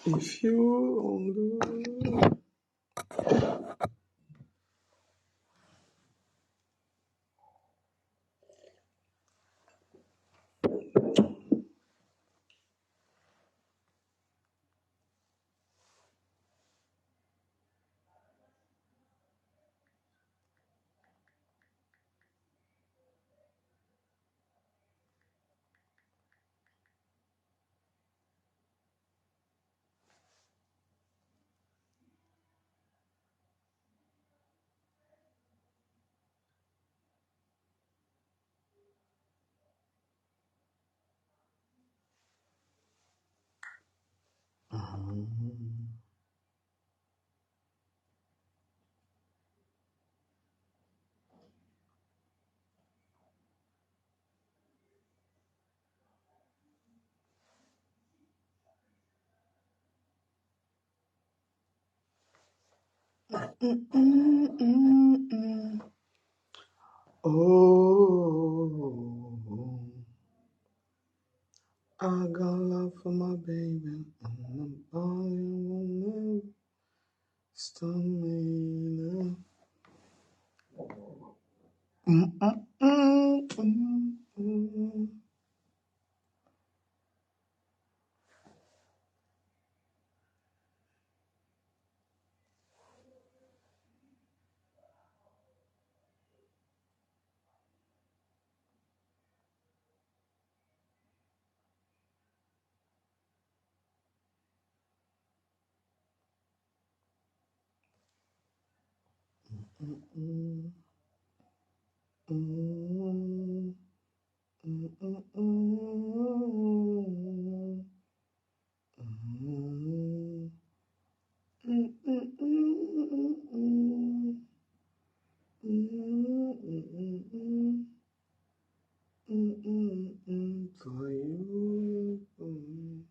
If you only oh, I got love for my baby, and nobody will never stop me now. For you.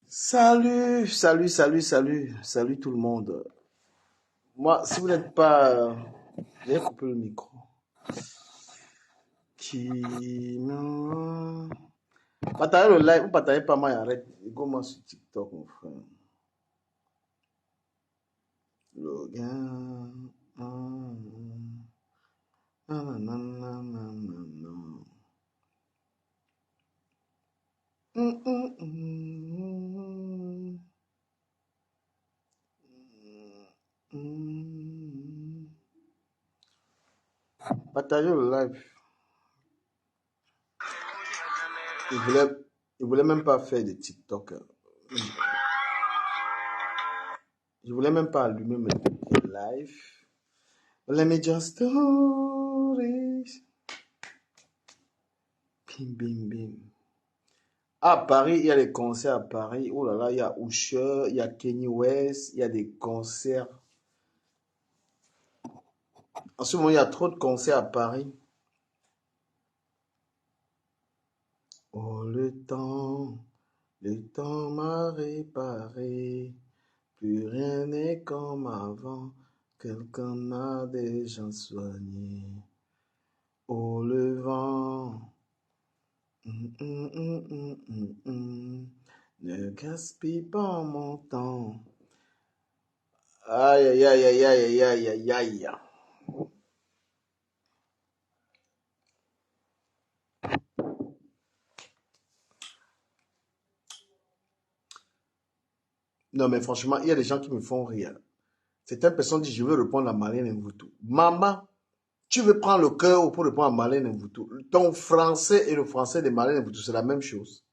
Salut, salut, salut, salut, salut tout le monde. Moi, si vous n'êtes pas... j'ai coupé le micro. Qui me... Partagez le live, vous partagez pas moi, arrête. Go-moi sur TikTok, mon frère. Logan... Partagez le live. Il voulait même pas faire des TikTok. Je voulais même pas allumer mes live. Let me just do this. Bim, bim, bim. À Paris, il y a des concerts à Paris. Oh là là, il y a Usher, il y a Kanye West, il y a des concerts. En ce moment, il y a trop de concerts à Paris. Oh, le temps m'a réparé. Plus rien n'est comme avant. Quelqu'un a déjà soigné. Oh, le vent. Ne gaspille pas mon temps. Aïe, aïe, aïe, aïe, aïe, aïe, aïe, aïe. Non, mais franchement, il y a des gens qui me font rire. Certaines personnes disent, je veux répondre à Marlène Mvuto. Maman, tu veux prendre le cœur pour répondre à Marlène Mvuto. Ton français et le français de Marlène Mvuto, c'est la même chose.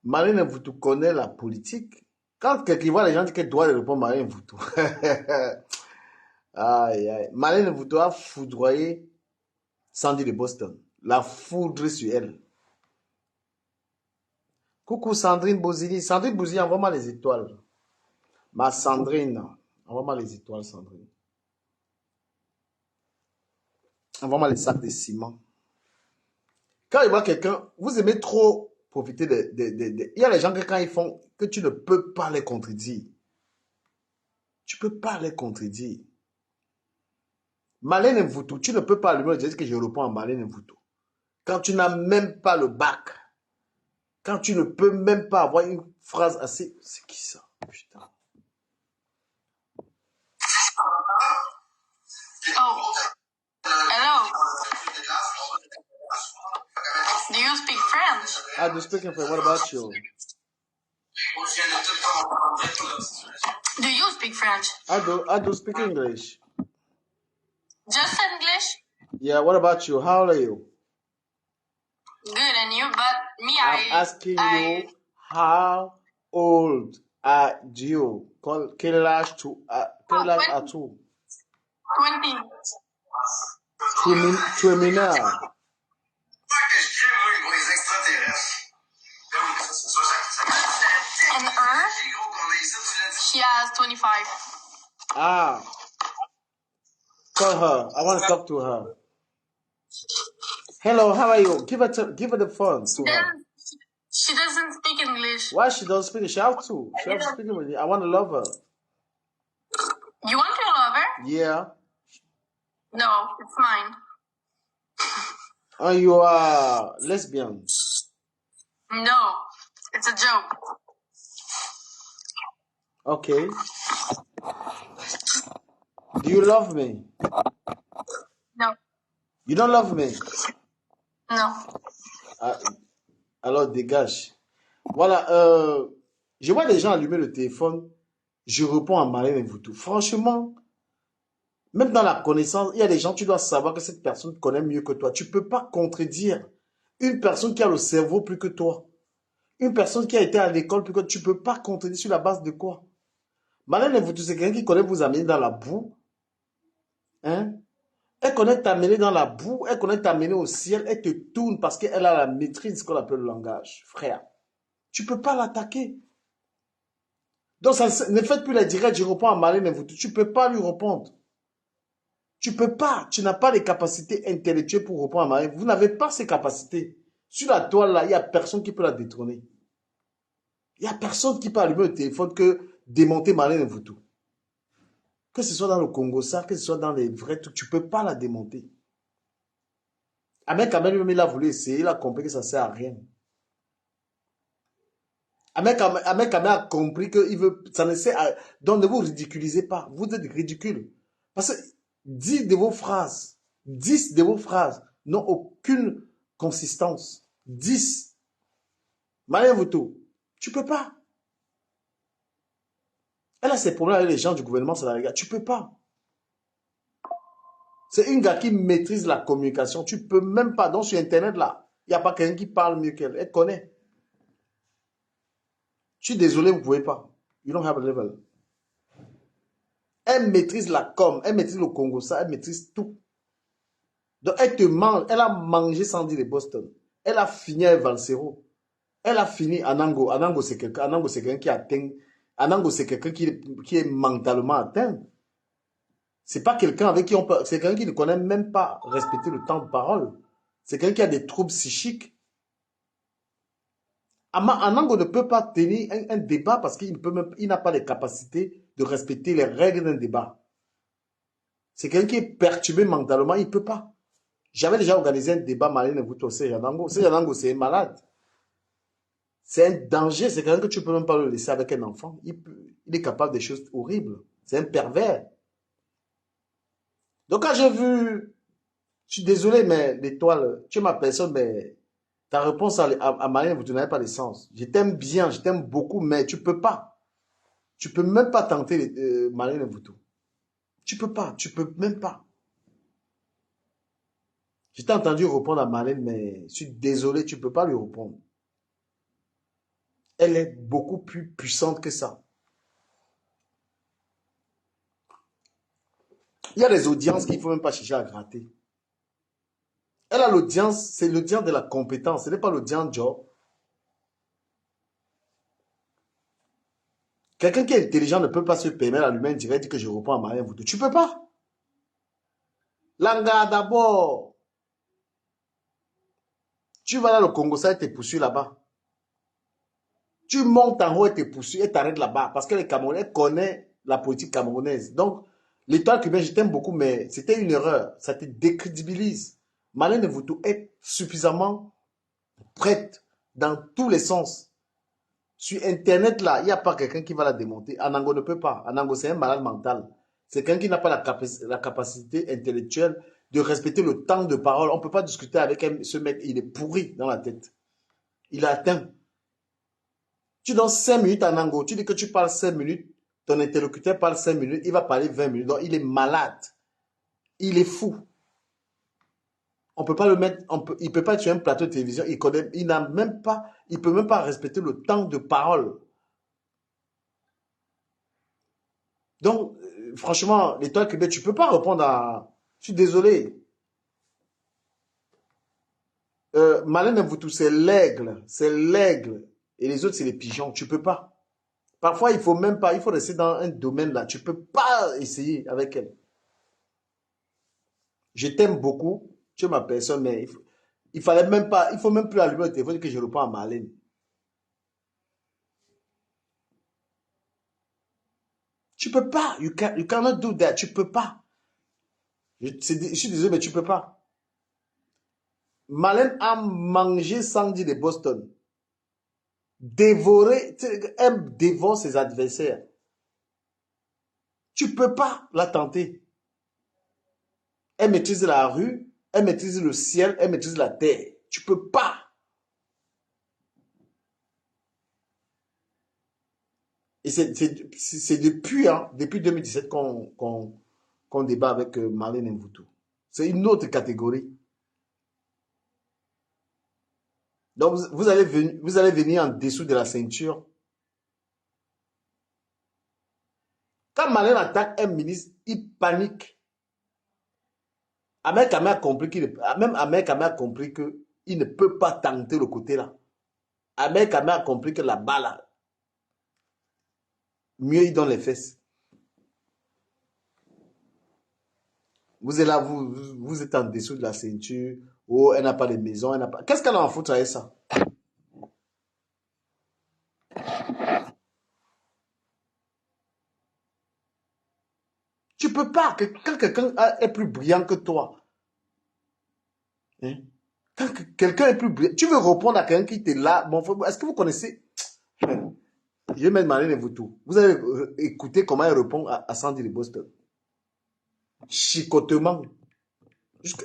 Marlène Mvuto connaît la politique. Quand quelqu'un voit les gens disent qu'elle doit répondre à Marlène Mvuto. Aïe, aïe. Marlène Mvuto a foudroyé Sandy de Boston. La foudre sur elle. Coucou Sandrine Bozili. Sandrine Bozili, envoie-moi les étoiles. Ma Sandrine, envoie-moi les étoiles, Sandrine. Envoie-moi les sacs de ciment. Quand il voit quelqu'un, vous aimez trop profiter de... Il y a les gens que quand ils font, que tu ne peux pas les contredire. Tu ne peux pas les contredire. Marlène Mvuto, tu ne peux pas lui dire que je réponds à Marlène Mvuto. Quand tu n'as même pas le bac. Quand tu ne peux même pas avoir une phrase assez... C'est qui ça? Putain. Oh, hello. Do you speak French? I do speak in French. What about you? Do you speak French? I do speak English. Just English? Yeah, what about you? How old are you? Good, and you? But me, I'm asking you, how old are you? Quel âge as-tu? 20. Tu es mineur. And her? She has 25. Ah. Call her. I want to talk to her. Hello, how are you? Give her the phone to her. She doesn't speak English. Why she don't speak? She have to. She have to speak with you. I want to love her. You want to love her? Yeah. No, it's mine. Oh, you are lesbian. No, it's a joke. Okay. Do you love me? No. You don't love me? No. Alors dégage. Voilà, je vois les gens allumer le téléphone, je réponds à Marlène Mvuto. Franchement, même dans la connaissance, il y a des gens, tu dois savoir que cette personne connaît mieux que toi. Tu ne peux pas contredire une personne qui a le cerveau plus que toi. Une personne qui a été à l'école plus que toi. Tu ne peux pas contredire sur la base de quoi? Marlène Mvuto, c'est quelqu'un qui connaît vous amener dans la boue. Hein? Elle connaît t'amener dans la boue, elle connaît t'amener au ciel, elle te tourne parce qu'elle a la maîtrise de ce qu'on appelle le langage. Frère, tu ne peux pas l'attaquer. Donc, ne faites plus la directe, je réponds à Marlène Mvuto. Tu ne peux pas lui répondre. Tu ne peux pas. Tu n'as pas les capacités intellectuelles pour répondre à Marlène. Vous n'avez pas ces capacités. Sur la toile, là, il n'y a personne qui peut la détrôner. Il n'y a personne qui peut allumer le téléphone que démonter Marlène Mvuto. Que ce soit dans le Congo, ça, que ce soit dans les vrais trucs, tu ne peux pas la démonter. Ahmed Kamel lui-même, il a voulu essayer, il a compris que ça ne sert à rien. Ahmed Kamel a compris que ça ne sert à... Donc ne vous ridiculisez pas, vous êtes ridicule. Parce que 10 de vos phrases n'ont aucune consistance. 10. Marlène Mvuto, tu ne peux pas. Elle a ses problèmes avec les gens du gouvernement, ça la regarde. Tu ne peux pas. C'est une gars qui maîtrise la communication. Tu ne peux même pas. Donc sur Internet, là, il n'y a pas quelqu'un qui parle mieux qu'elle. Elle connaît. Je suis désolé, vous ne pouvez pas. You don't have a level. Elle maîtrise la com, elle maîtrise le Congo, ça, elle maîtrise tout. Donc elle te mange, elle a mangé Sandy de Boston. Elle a fini avec Valsero. Elle a fini Anango. Anango, c'est quelqu'un qui atteint. Anango, c'est quelqu'un qui est mentalement atteint. C'est pas quelqu'un avec qui on peut. C'est quelqu'un qui ne connaît même pas respecter le temps de parole. C'est quelqu'un qui a des troubles psychiques. Anango ne peut pas tenir un débat parce qu'il n'a pas les capacités de respecter les règles d'un débat. C'est quelqu'un qui est perturbé mentalement, il ne peut pas. J'avais déjà organisé un débat Marlène Mvuto Serge Anango. Serge Anango, c'est un malade. C'est un danger. C'est quelqu'un que tu ne peux même pas le laisser avec un enfant. Il est capable de choses horribles. C'est un pervers. Donc quand j'ai vu, je suis désolé, mais l'étoile, tu es ma personne, mais ta réponse à Marlène Mvuto n'avait pas de sens. Je t'aime bien, je t'aime beaucoup, mais tu ne peux pas. Tu ne peux même pas tenter Marlène Mvuto. Tu ne peux pas, tu ne peux même pas. Je t'ai entendu répondre à Marlène, mais je suis désolé, tu ne peux pas lui répondre. Elle est beaucoup plus puissante que ça. Il y a des audiences qu'il ne faut même pas chercher à gratter. Elle a l'audience, c'est l'audience de la compétence, ce n'est pas l'audience job. Quelqu'un qui est intelligent ne peut pas se permettre à lui-même direct que je réponds à Marlène Mvuto. Tu ne peux pas. Langa, d'abord, tu vas dans le Congo, ça, et te poursuit là-bas. Tu montes en haut et te poursuis et t'arrêtes là-bas parce que les Camerounais connaissent la politique camerounaise. Donc, l'étoile cubaine, je t'aime beaucoup, mais c'était une erreur. Ça te décrédibilise. Marlène Mvuto est suffisamment prête dans tous les sens. Sur Internet, là, il n'y a pas quelqu'un qui va la démonter. Anango ne peut pas. Anango, c'est un malade mental. C'est quelqu'un qui n'a pas la capacité intellectuelle de respecter le temps de parole. On ne peut pas discuter avec ce mec. Il est pourri dans la tête. Il a atteint. Tu donnes 5 minutes à Anango. Tu dis que tu parles 5 minutes. Ton interlocuteur parle 5 minutes. Il va parler 20 minutes. Donc, il est malade. Il est fou. On peut pas le mettre, il peut pas être sur un plateau de télévision, il n'a même pas, il peut même pas respecter le temps de parole. Donc, franchement, l'étoile Québec, tu peux pas répondre à, je suis désolé. Marlène Mvuto, c'est l'aigle, et les autres, c'est les pigeons, tu peux pas. Parfois, il faut même pas, il faut rester dans un domaine là, tu peux pas essayer avec elle. Je t'aime beaucoup, tu es ma personne, mais il fallait même pas, il faut même plus allumer le téléphone que je réponds à Marlène. Tu peux pas. You cannot do that. Tu peux pas. Je suis désolé, mais tu peux pas. Marlène a mangé Sandy de Boston. Dévoré. Elle dévore ses adversaires. Tu peux pas la tenter. Elle maîtrise la rue. Elle maîtrise le ciel. Elle maîtrise la terre. Tu peux pas. Et c'est depuis, hein, depuis 2017 qu'on débat avec Marlène Mvuto. C'est une autre catégorie. Donc, vous allez venir en dessous de la ceinture. Quand Marlène attaque un ministre, il panique. Ahmed Kamel a compris qu'il ne peut pas tenter le côté là. Ahmed Kamel a compris que la balle, mieux il donne les fesses. Vous êtes là, vous êtes en dessous de la ceinture. Oh, elle n'a pas de maison, elle n'a pas. Qu'est-ce qu'elle a en foutre avec ça? Tu peux pas. Quand quelqu'un est plus brillant que toi, hein, quand quelqu'un est plus brillant, tu veux répondre à quelqu'un qui était là. Bon, est-ce que vous connaissez? Je vais mettre Marlène et vous tout. Vous avez écouté comment elle répond à Sandy de Boston. Chicotement.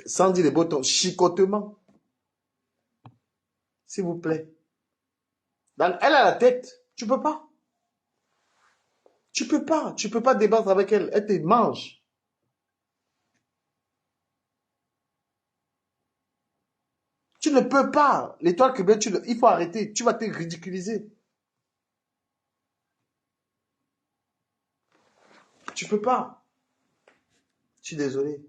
Sandy de Boston, chicotement. S'il vous plaît. Donc, elle a la tête. Tu peux pas. Tu peux pas. Tu peux pas débattre avec elle. Elle te mange. Tu ne peux pas. L'étoile cubaine, il faut arrêter. Tu vas te ridiculiser. Tu peux pas. Je suis désolé.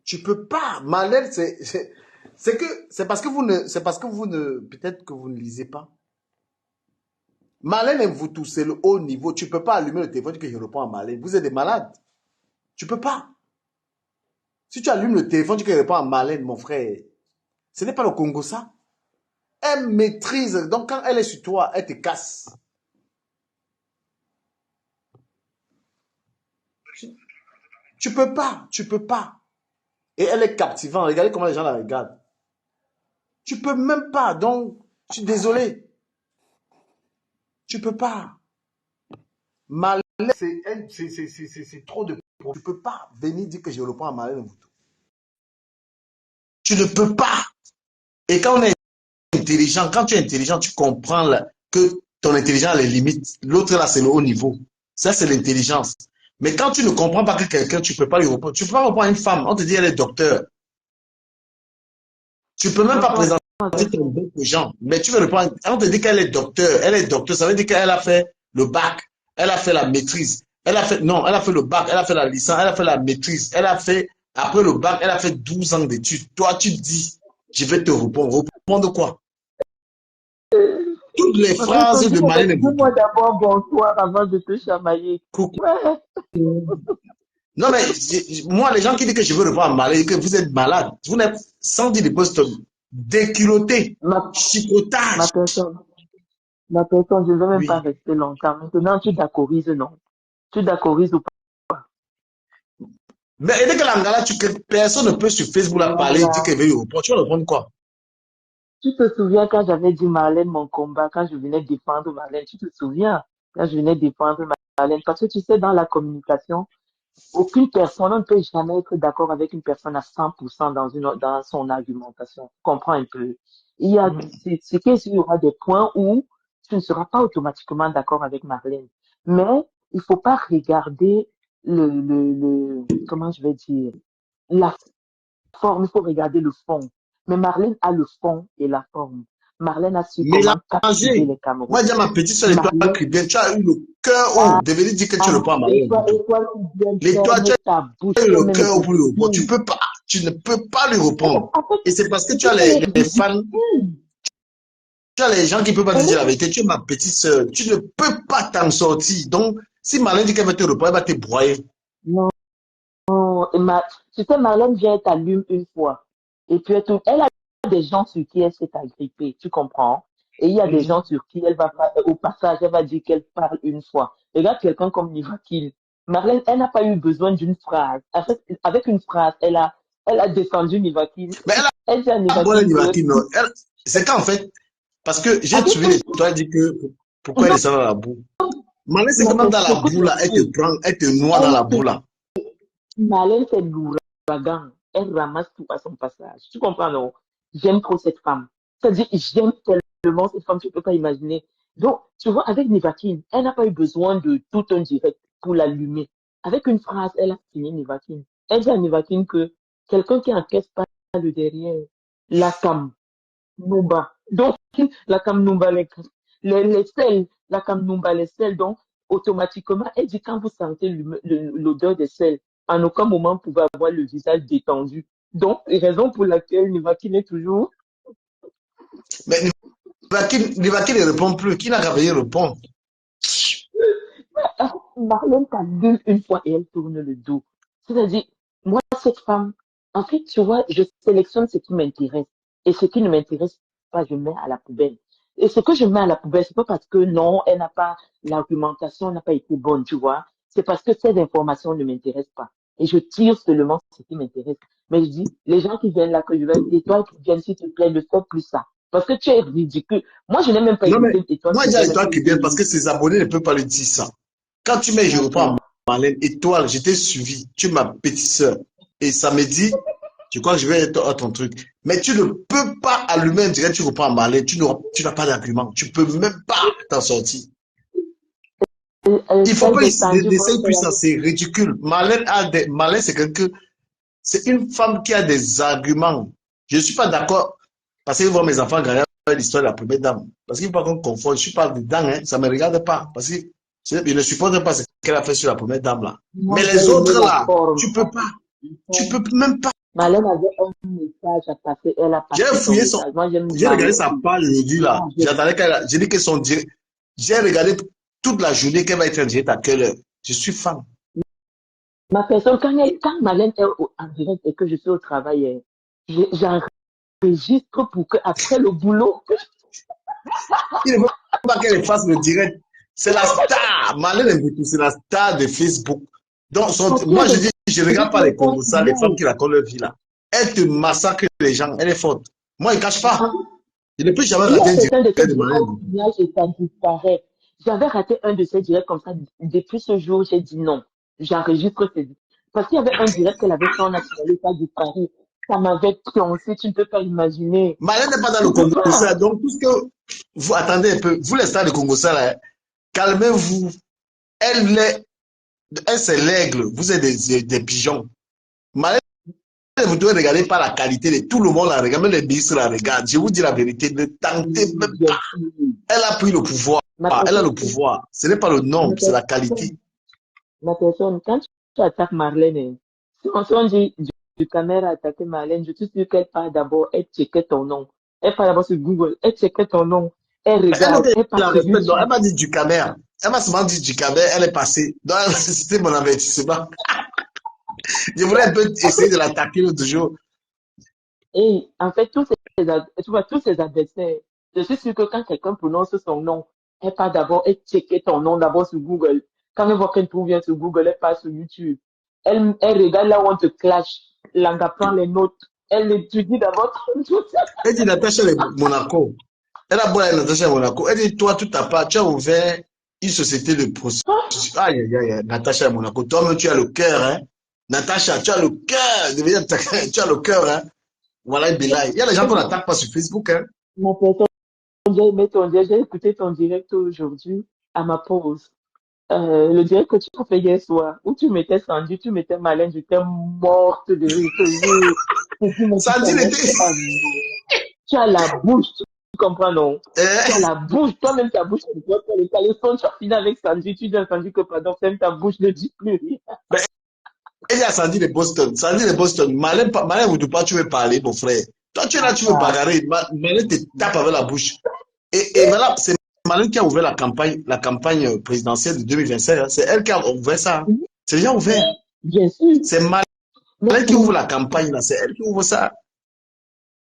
Tu peux pas. Marlène, c'est parce que vous ne, peut-être que vous ne lisez pas. Marlène aime vous tous, c'est le haut niveau. Tu peux pas allumer le téléphone que je réponds à Marlène. Vous êtes des malades. Tu peux pas. Si tu allumes le téléphone que je réponds à Marlène, mon frère, ce n'est pas le Congo ça. Elle maîtrise. Donc quand elle est sur toi, elle te casse. Tu peux pas. Tu peux pas. Et elle est captivante. Regardez comment les gens la regardent. Tu peux même pas. Donc, je suis désolé. Tu peux pas. Marlène, c'est trop de... Tu peux pas venir dire que je réponds à Marlène. Tu ne peux pas. Et quand on est intelligent, quand tu es intelligent, tu comprends là, que ton intelligence a les limites. L'autre là, c'est le haut niveau. Ça, c'est l'intelligence. Mais quand tu ne comprends pas que quelqu'un, tu ne peux pas lui répondre. Tu peux pas répondre à une femme. On te dit elle est docteur. Tu ne peux même pas présenter ton bec aux gens. Mais tu veux répondre. On te dit qu'elle est docteur. Elle est docteur. Ça veut dire qu'elle a fait le bac. Elle a fait la maîtrise. Non, elle a fait le bac. Elle a fait la licence. Elle a fait la maîtrise. Elle a fait, après le bac, elle a fait 12 ans d'études. Toi, tu dis, je vais te répondre. Répondre quoi? Toutes les phrases de Marlène Dis-moi Mbutu. d'abord bonsoir avant de te chamailler. Coucou. Ouais. Non, mais moi, les gens qui disent que je veux répondre à Marlène, que vous êtes malade, vous n'êtes sans dire des postes déculottés, Ma chicotage. personne, je ne vais même pas Oui. rester longtemps. Maintenant, tu d'accorises, non? Tu d'accorises ou pas? Mais dès que l'angala, personne ne peut sur Facebook la parler, dire Voilà. qu'elle veut y répondre. Tu vas répondre quoi? Tu te souviens quand j'avais dit Marlène mon combat, quand je venais défendre Marlène, tu te souviens quand je venais défendre Marlène? Parce que tu sais, dans la communication, aucune personne, on ne peut jamais être d'accord avec une personne à 100% dans son argumentation. Comprends un peu. C'est qu'il y aura des points où tu ne seras pas automatiquement d'accord avec Marlène. Mais il faut pas regarder comment je vais dire, la forme, il faut regarder le fond. Mais Marlène a le fond et la forme. Marlène a su comment captiver Mélanger. les Moi, je dis Camerounais. à ma petite soeur, l'étoile Marlène cubaine, tu as eu le cœur haut de venir dire que tu réponds à Marlène Mbutu. toi qui viens L'étoile, tu fermer ta bouche, as eu le fermer cœur haut les pour lui répondre. Tu esprits. peux pas. Tu ne peux pas lui répondre. En fait, Et c'est parce que tu c'est as qu'elle est les fans. ridicule. Tu as les gens qui ne peuvent pas te Elle dire la est, vérité. Tu es ma petite soeur. Tu ne peux pas t'en sortir. Donc, si Marlène dit qu'elle va te répondre, elle va te broyer. non, et tu sais, Marlène vient, elle t'allume une fois. Et puis, elle a des gens sur qui elle s'est agrippée, tu comprends? Et il y a des gens sur qui elle va, au passage, elle va dire qu'elle parle une fois. Regarde quelqu'un comme Nivakil. Marlène, elle n'a pas eu besoin d'une phrase. En fait, avec une phrase, elle a descendu Nivakil. Mais elle Elle dit à a bon Nivakil que, Nivaki, non. C'est qu'en fait, parce que j'ai avec suivi l'étoile, elle dit que pourquoi elle non, descend dans la boue. Marlène, c'est ma que même dans la écoute boue, là, elle te bien. prend, elle te noie dans Elle, la boue, là. Marlène, c'est l'ouragan. Elle ramasse tout à son passage. Tu comprends, non? J'aime trop cette femme. C'est-à-dire, j'aime tellement cette femme, tu ne peux pas imaginer. Donc, tu vois, avec Nivakin, elle n'a pas eu besoin de tout un direct pour l'allumer. Avec une phrase, elle a fini Nivakin. Elle dit à Nivakin que quelqu'un qui encaisse pas le derrière, la cam, Numba. Donc, la cam Numba, les sels, la cam Numba, les sels. Donc, automatiquement, elle dit quand vous sentez l'odeur des sels, en aucun moment vous pouvez avoir le visage détendu. Donc, raison pour laquelle Nivakin est toujours. Mais Nivaki ne répond plus. Qui n'a qu'à venir répondre? Marlène t'allume une fois et elle tourne le dos. C'est-à-dire, moi, cette femme, en fait, tu vois, je sélectionne ce qui m'intéresse. Et ce qui ne m'intéresse pas, je mets à la poubelle. Et ce que je mets à la poubelle, c'est pas parce que non, elle n'a pas, l'argumentation n'a pas été bonne, tu vois. c'est parce que ces informations ne m'intéressent pas. Et je tire seulement ce qui m'intéresse. Mais je dis, les gens qui viennent là, que je vais, Étoile qui viennent, s'il te plaît, ne fais plus ça. Parce que tu es ridicule. Moi, je n'ai même pas Non, mais écouté Étoile moi, qui il y a vient. Étoile qui vient parce que ses abonnés ne peuvent pas lui dire ça. Quand tu mets, je reprends Marlène, Étoile, je t'ai suivi, tu es ma petite sœur. Et ça me dit, je crois que je vais être à ton truc. Mais tu ne peux pas allumer un direct, tu reprends Marlène, tu n'as pas d'argument. Tu peux même pas t'en sortir. Il faut pas essayer plus ça, c'est ridicule. Marlène, c'est quelqu'un, c'est une femme qui a des arguments. Je ne suis pas d'accord parce que voir mes enfants gagner l'histoire de la première dame. Parce qu'il ne faut pas qu'on confonde. Je suis pas dedans, hein, ça ne me regarde pas. Parce que je ne supporte pas ce qu'elle a fait sur la première dame là. Moi, Mais j'ai les aimé autres la là, forme. tu peux pas. Tu peux même pas. Marlène avait un message à passer. Elle a J'ai passé son fouillé son. message. Moi, j'aime J'ai regardé sa Marlène. page aujourd'hui là. Non, J'attendais qu'elle. J'ai dit que son direct. J'ai regardé toute la journée qu'elle va être en direct à quelle heure. Je suis fan. ma personne, quand Marlène est en direct et que je suis au travail, j'enregistre pour que après le boulot, Il ne faut pas qu'elle fasse le direct. C'est la star. Marlène Mboutou, c'est la star de Facebook. Donc, moi, je dis, je ne regarde pas les Congos, ça, les femmes qui racontent leur vie là. Elle te massacre les gens, elle est forte. Moi, il ne cache pas. Je ne peux jamais il y a rater un certains de direct ces de Marlène directs Mboutou. et ça disparaît. J'avais raté un de ces directs comme ça. Depuis ce jour, j'ai dit non. J'enregistre ces. Parce qu'il y avait un direct qu'elle avait fait en national, ça a disparu. Ça m'avait pioncé, tu ne peux pas imaginer. Marlène n'est pas dans le Congo, ça. Donc, tout ce que vous attendez un peu, vous les stars de Congo, ça, là, calmez-vous. Elle, c'est l'aigle. Vous êtes des pigeons. Marlène, vous devez regarder par la qualité de tout le monde la regarde, même les ministres la regardent. Je vous dis la vérité, ne tentez même pas. Elle a pris le pouvoir. Elle a le pouvoir. Ce n'est pas le nom, c'est la qualité. Ma personne, quand tu attaques Marlène, si on dit du caméra attaquer Marlène, je suis sûre qu'elle part d'abord, elle checkait ton nom. Elle part d'abord sur Google, elle checkait ton nom. Elle regarde, elle part sur Donc, YouTube. elle m'a dit du caméra. Elle m'a seulement dit du caméra, elle est passée. Donc, c'était mon avertissement. Je voulais un peu essayer de l'attaquer l'autre jour. Et en fait, tu vois, tous ces adversaires, je suis sûre que quand quelqu'un prononce son nom, elle part d'abord, elle checkait ton nom d'abord sur Google. Quand elle voit qu'elle trouve bien sur Google, elle part sur YouTube. Elle regarde là où on te clash. Langa prend les notes. Elle étudie d'abord ton truc. Elle dit Natacha Monaco. Elle a beau aller Natacha Monaco. Elle dit toi, tout à part, tu as ouvert une société de prostitution. Aïe, aïe, aïe, Natacha Monaco. Toi-même, tu as le cœur, hein. Natacha, tu as le cœur. Tu as le cœur, hein. Voilà, Bilal. Il y a des gens qu'on n'attaque pas sur Facebook, hein. Ma personne, j'ai écouté ton direct aujourd'hui à ma pause. Le direct que tu as fait hier soir, où tu mettais Sandy, tu mettais Marlène, j'étais morte de rire. Sandy était. Tu as la bouche, tu comprends, non? Tu as Eh, la bouche, toi-même ta bouche, tu dois faire le téléphone, tu as fini avec Sandy, tu dis à Sandy que pardon, même ta bouche ne dit plus rien. il y a Sandy de Boston. Sandy de Boston. Malin, vous ne pas, tu veux parler, mon frère. Toi, tu es là, tu veux bagarrer. Malin te tape avec la bouche. Et voilà, c'est Malin qui a ouvert la campagne présidentielle de 2025. Hein. C'est elle qui a ouvert ça. Hein. C'est déjà ouvert. Bien sûr. C'est Malin qui ouvre la campagne, là. C'est elle qui ouvre ça.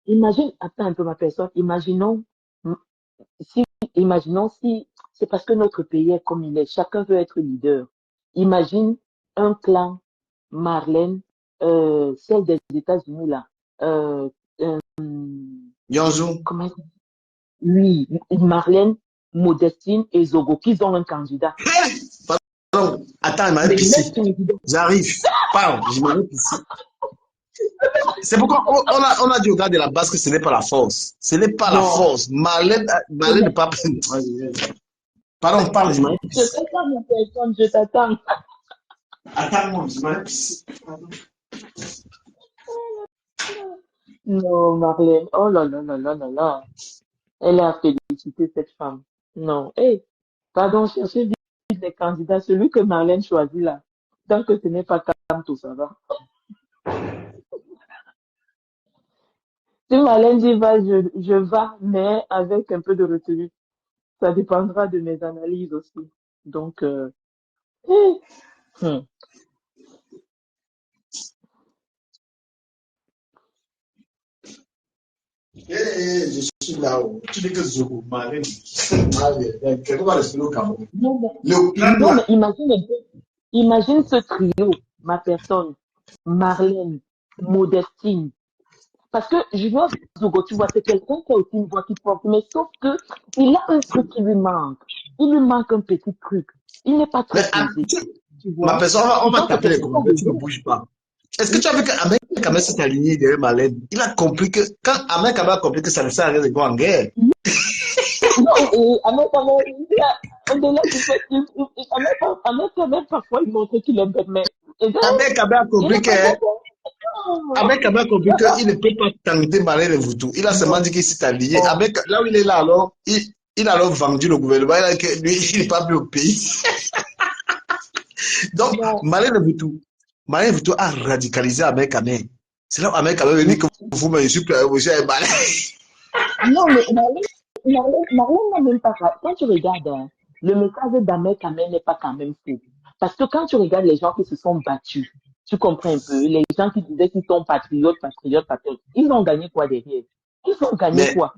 Imagine, attends un peu ma personne, si, imaginons si, c'est parce que notre pays est comme il est, chacun veut être leader. Imagine un clan, Marlène, celle des États-Unis là, euh, euh, Yonzou. comment oui, Marlène, Modestine et Zogo, qui ont un candidat. Hey! Pardon. Attends, il m'avait pissé. J'arrive. Parle, je m'avais pissé. C'est pourquoi on a dit au gars de la base que ce n'est pas la force. Ce n'est pas la force. Marlène ne pas. Pardon, parle, je m'avais pissé. Je t'attends, mon personne, je t'attends. Attends-moi, je m'avais pissé. Non, Marlène, oh là là là là là là. Elle a félicité cette femme. Non, hé, pardon, cherchez vite les candidats, celui que Marlène choisit là. Tant que ce n'est pas Kamto, ça va. Si Marlène dit va, je vais, mais avec un peu de retenue. Ça dépendra de mes analyses aussi. Donc, hé, hum. Je suis là-haut. Tu dis que Zogo, Marlène. Quelque part, le Cameroun. Non, Le plan non, là. mais imagine un peu. Imagine ce trio, ma personne, Marlène, Modestine. Parce que Junior Zogo, tu vois, c'est quelqu'un qui a aussi une voix qui porte, mais sauf que il a un truc qui lui manque. Il lui manque un petit truc. Il n'est pas Mais très posé, tu ma vois. personne, on va Pourtant, c'est taper les quelqu'un qui a commentaires, tu ne besoin. bouges pas. Est-ce que tu as vu qu'Ahmed Kamel s'est aligné derrière Malène? Il a compris que, quand Ahmed Kamel a compris que ça ne sert à rien de go en guerre, Non, et au-delà du fait Ahmed, parfois, il montre qu'il est bête, mais Ahmed Kamel a il compris n'est que, pas bête. Hein. Ahmed Kamel a compris qu'il ne peut pas tenter Malène et Voutou. Il a seulement Non, dit qu'il s'est aligné. non, Là où il est là, alors, il a alors vendu le gouvernement. Il a dit que lui, il n'est pas plus au pays. Donc, non. Malène et Voutou a radicalisé Ahmed Kamel. C'est là où Ahmed Kamel dit que vous, je suis plus à Malène. Non, mais Marlène n'a même pas. Quand tu regardes, hein, le message d'Ahmed Kamel n'est pas quand même faux. Parce que quand tu regardes les gens qui se sont battus, tu comprends un peu, les gens qui disaient qu'ils sont patriotes, ils ont gagné quoi derrière? Ils ont gagné Mais quoi?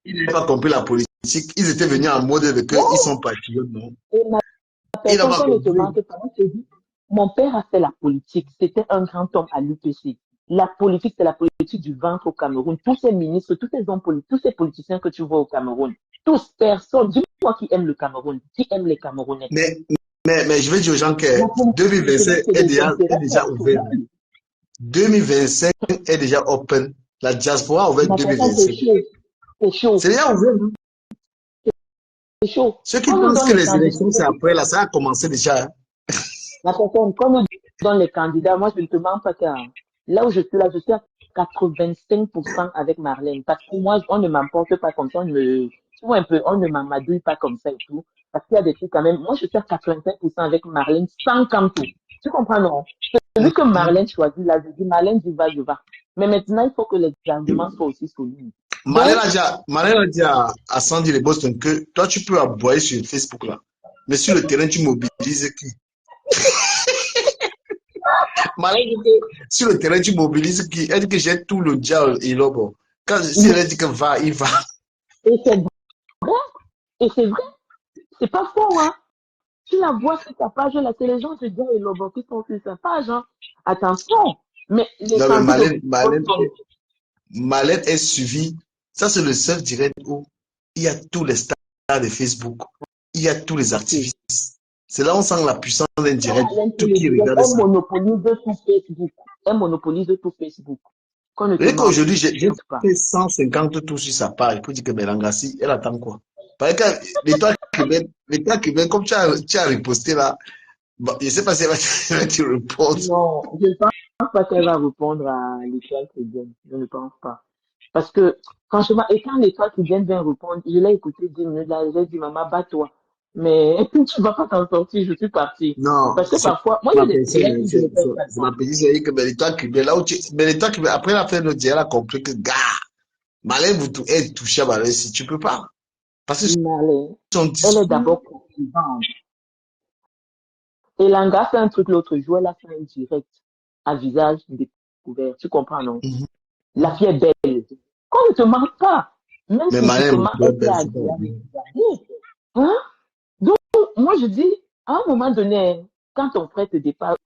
il n'a pas compris la politique. Ils étaient venus en mode de que ils Non, sont patriotes, non? et ma Il n'a personne pas qu'on ne te compris. manque pas, je te dis, mon père a fait la politique. C'était un grand homme à l'UPC. La politique, c'est la politique du ventre au Cameroun. Tous ces ministres, tous ces hommes politiques, tous ces politiciens que tu vois au Cameroun, tous, personne, dis-moi qui aime le Cameroun, qui aime les Camerounais. Mais, mais je vais dire aux gens que La politique, 2025 c'est est des est intérêts déjà ouvert. personnels. 2025 est déjà open. La diaspora a ouvert Ma personne, c'est 2025. chaud. C'est chaud. C'est déjà ouvert. Hein. C'est chaud. Ceux qui Qu'on nous pensent donne que les les candidats. élections, c'est après, là, ça a commencé déjà. Hein. Ma personne, qu'on nous donne les candidats, moi, je ne te mens pas car là où je suis là, je suis à 85% avec Marlène. Parce que moi, on ne m'emporte pas comme ça, tu vois un peu, on ne m'amadouille pas comme ça et tout. Parce qu'il y a des trucs quand même. Moi, je suis à 85% avec Marlène sans Kanto. Tu comprends, non? Celui que Marlène choisit, là, je dis, Marlène dit va, je vais. Mais maintenant, il faut que les arguments soient aussi solides. Donc, Marlène a dit à Sandy les Boston que toi, tu peux aboyer sur Facebook, là. Mais sur le terrain, tu mobilises qui? Marlène dit que sur le terrain, tu mobilises qui? Elle dit que j'ai tout le diable et l'homme. Si elle dit que va, il va. et c'est vrai, et c'est vrai, c'est pas faux, hein. Tu la vois sur ta page, là, c'est les gens se disent, et Lobo qui sont sur sa page, hein. Attention. Mais les Non, mais candidats de Malène est suivie. Ça, c'est le seul direct où il y a tous les stars de Facebook. Il y a tous les activistes. C'est là où on sent la puissance d'un direct. Tout qui regarde elle ça. monopolise tout Facebook. Elle monopolise tout Facebook. Qu'on ne te Et qu'aujourd'hui, j'ai mente pas. fait 150 tours sur sa page pour dire que Belangassi, elle attend quoi? Parce que l'État cubain, comme tu as riposté là, bon, je ne sais pas si elle va te répondre. Non, je ne pense pas qu'elle va répondre à l'étoile qui vient. Je ne pense pas. Parce que, franchement, et quand l'étoile qui vient répondre, je l'ai écouté 10 minutes là, j'ai dit, maman, bats-toi. Mais tu vas pas t'en sortir, je suis partie. Non, Parce que c'est parfois, moi, il y ma a des personne, direct que je ne fais pas. c'est ma petite c'est que l'État cubain, là où l'État cubain, après la fin de notre elle a compris que, gars, Malène vous est touché à Malène si tu peux pas. Parce que Marlène, son elle est discours, d'abord poursuivante. Et Langa fait un truc l'autre jour, elle a fait un direct à visage découvert. Tu comprends, non? mhm. La fille est belle. Qu'on ne te ment pas. Même Mais Malène physiquement, vous est elle est belle, c'est agréable. Hein? Donc, moi, je dis, à un moment donné, quand ton frère te dépasse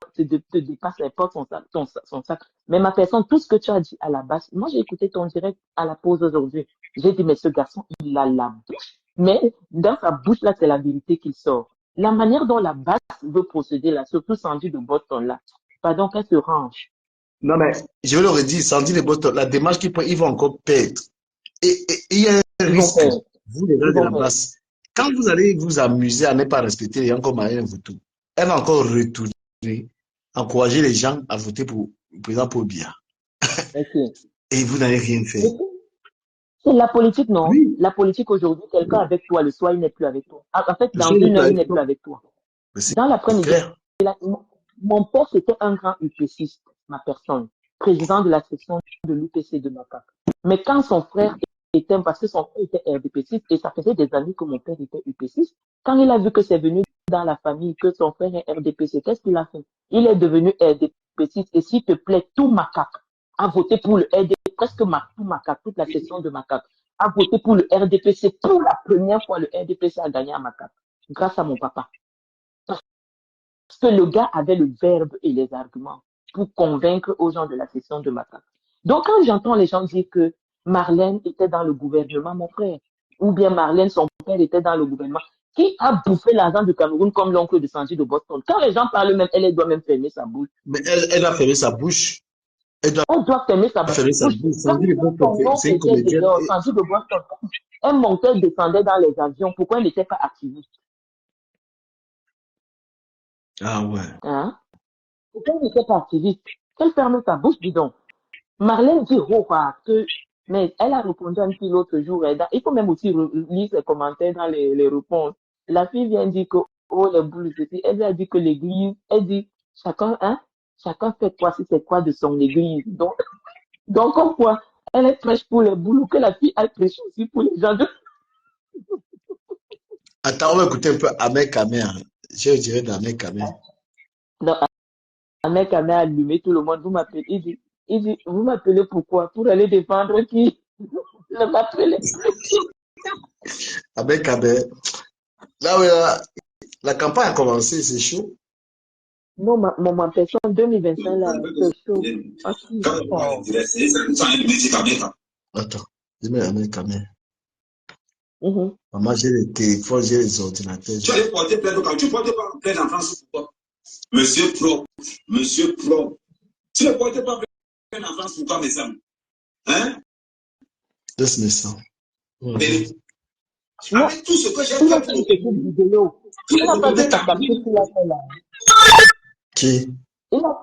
les portes, son sac, mais ma personne, tout ce que tu as dit à la base, moi, j'ai écouté ton direct à la pause aujourd'hui. J'ai dit, mais ce garçon, il a la bouche. Mais dans sa bouche, là, c'est la vérité qui sort. La manière dont la base veut procéder, là, surtout Sandy de Boston, là, pardon, qu'elle se range. Non, mais je vais le redire, Sandy les Boston, la démarche qu'ils prennent, ils vont encore perdre. Et il y a un Ils vont risque, faire. vous les gens Ils de vont la faire. base, quand vous allez vous amuser à ne pas respecter les gens comme Malène Voutou, elle va encore retourner, encourager les gens à voter pour le président Paul Biya. Ok. Et vous n'allez rien faire. C'est la politique, non? Oui, La politique aujourd'hui, quelqu'un avec toi, le soir, il n'est plus avec toi. En fait, je dans suis une heure, il avec n'est plus toi. avec toi. Mais Dans c'est l'après-midi, clair. mon père, c'était un grand UPCiste, ma personne, président de la section de l'UPC de Macac. Mais quand son frère était, parce que son frère était RDPCiste, et ça faisait des années que mon père était UPCiste, quand il a vu que c'est venu dans la famille, que son frère est RDPC, qu'est-ce qu'il a fait? Il est devenu RDPCiste, et s'il te plaît, tout Macac a voté pour le RDP, presque tout Macac, toute la section de Macac, a voté pour le RDPC. Pour la première fois, le RDPC a gagné à Macac, grâce à mon papa. que le gars avait le verbe et les arguments pour convaincre aux gens de la session de massacre. Donc, quand j'entends les gens dire que Marlène était dans le gouvernement, mon frère, ou bien Marlène, son père était dans le gouvernement, qui a bouffé l'argent du Cameroun comme l'oncle de Sanji de Boston? Quand les gens parlent même, elle doit même fermer sa bouche. Mais elle a fermé sa bouche. Elle doit Elle doit fermer sa fermer sa bouche. bouche. Quand Sandy de son Boston, nom c'est une était comédienne. dehors, Sanji de Boston, elle montait, elle descendait dans les avions. Pourquoi elle n'était pas activiste? Ah ouais. Hein? Pourquoi elle n'était pas activiste? Qu'elle ferme sa bouche, dis donc. Marlène dit, oh, que, mais elle a répondu à une fille l'autre jour. Il faut même aussi lire ses commentaires dans les réponses. La fille vient dire que, oh, les boules, ceci. Elle a dit que l'église, elle dit, chacun fait quoi si c'est quoi de son église. Donc, comme quoi, elle est prêche pour les boules, que la fille, elle prêche aussi pour les gens de... Attends, on va écouter un peu Ahmed Kamer. Je dirais d'Ahmed Kamer. Non, un mec a allumé tout le monde, vous m'appelez. Il dit, vous m'appelez pourquoi? Pour aller défendre qui? Ne m'appelez plus. Ahmed Kamer. Là, la campagne a commencé, c'est chaud. Non, ma personne 2025, là, c'est chaud. Attends, je mets Ahmed Kamer. Mhm. Maman, j'ai les téléphones, j'ai les ordinateurs. Tu allais porter plainte quand tu portes pas plainte en France, pourquoi? Monsieur Pro. Tu ne portes pas plainte en France, pourquoi, mes amis? Hein? Laisse mes sangs. Mais, Non, avec tout ce que j'ai il a fait fait une petite vidéo. Il n'a pas vu sa capsule qu'il a fait là. Qui? Il a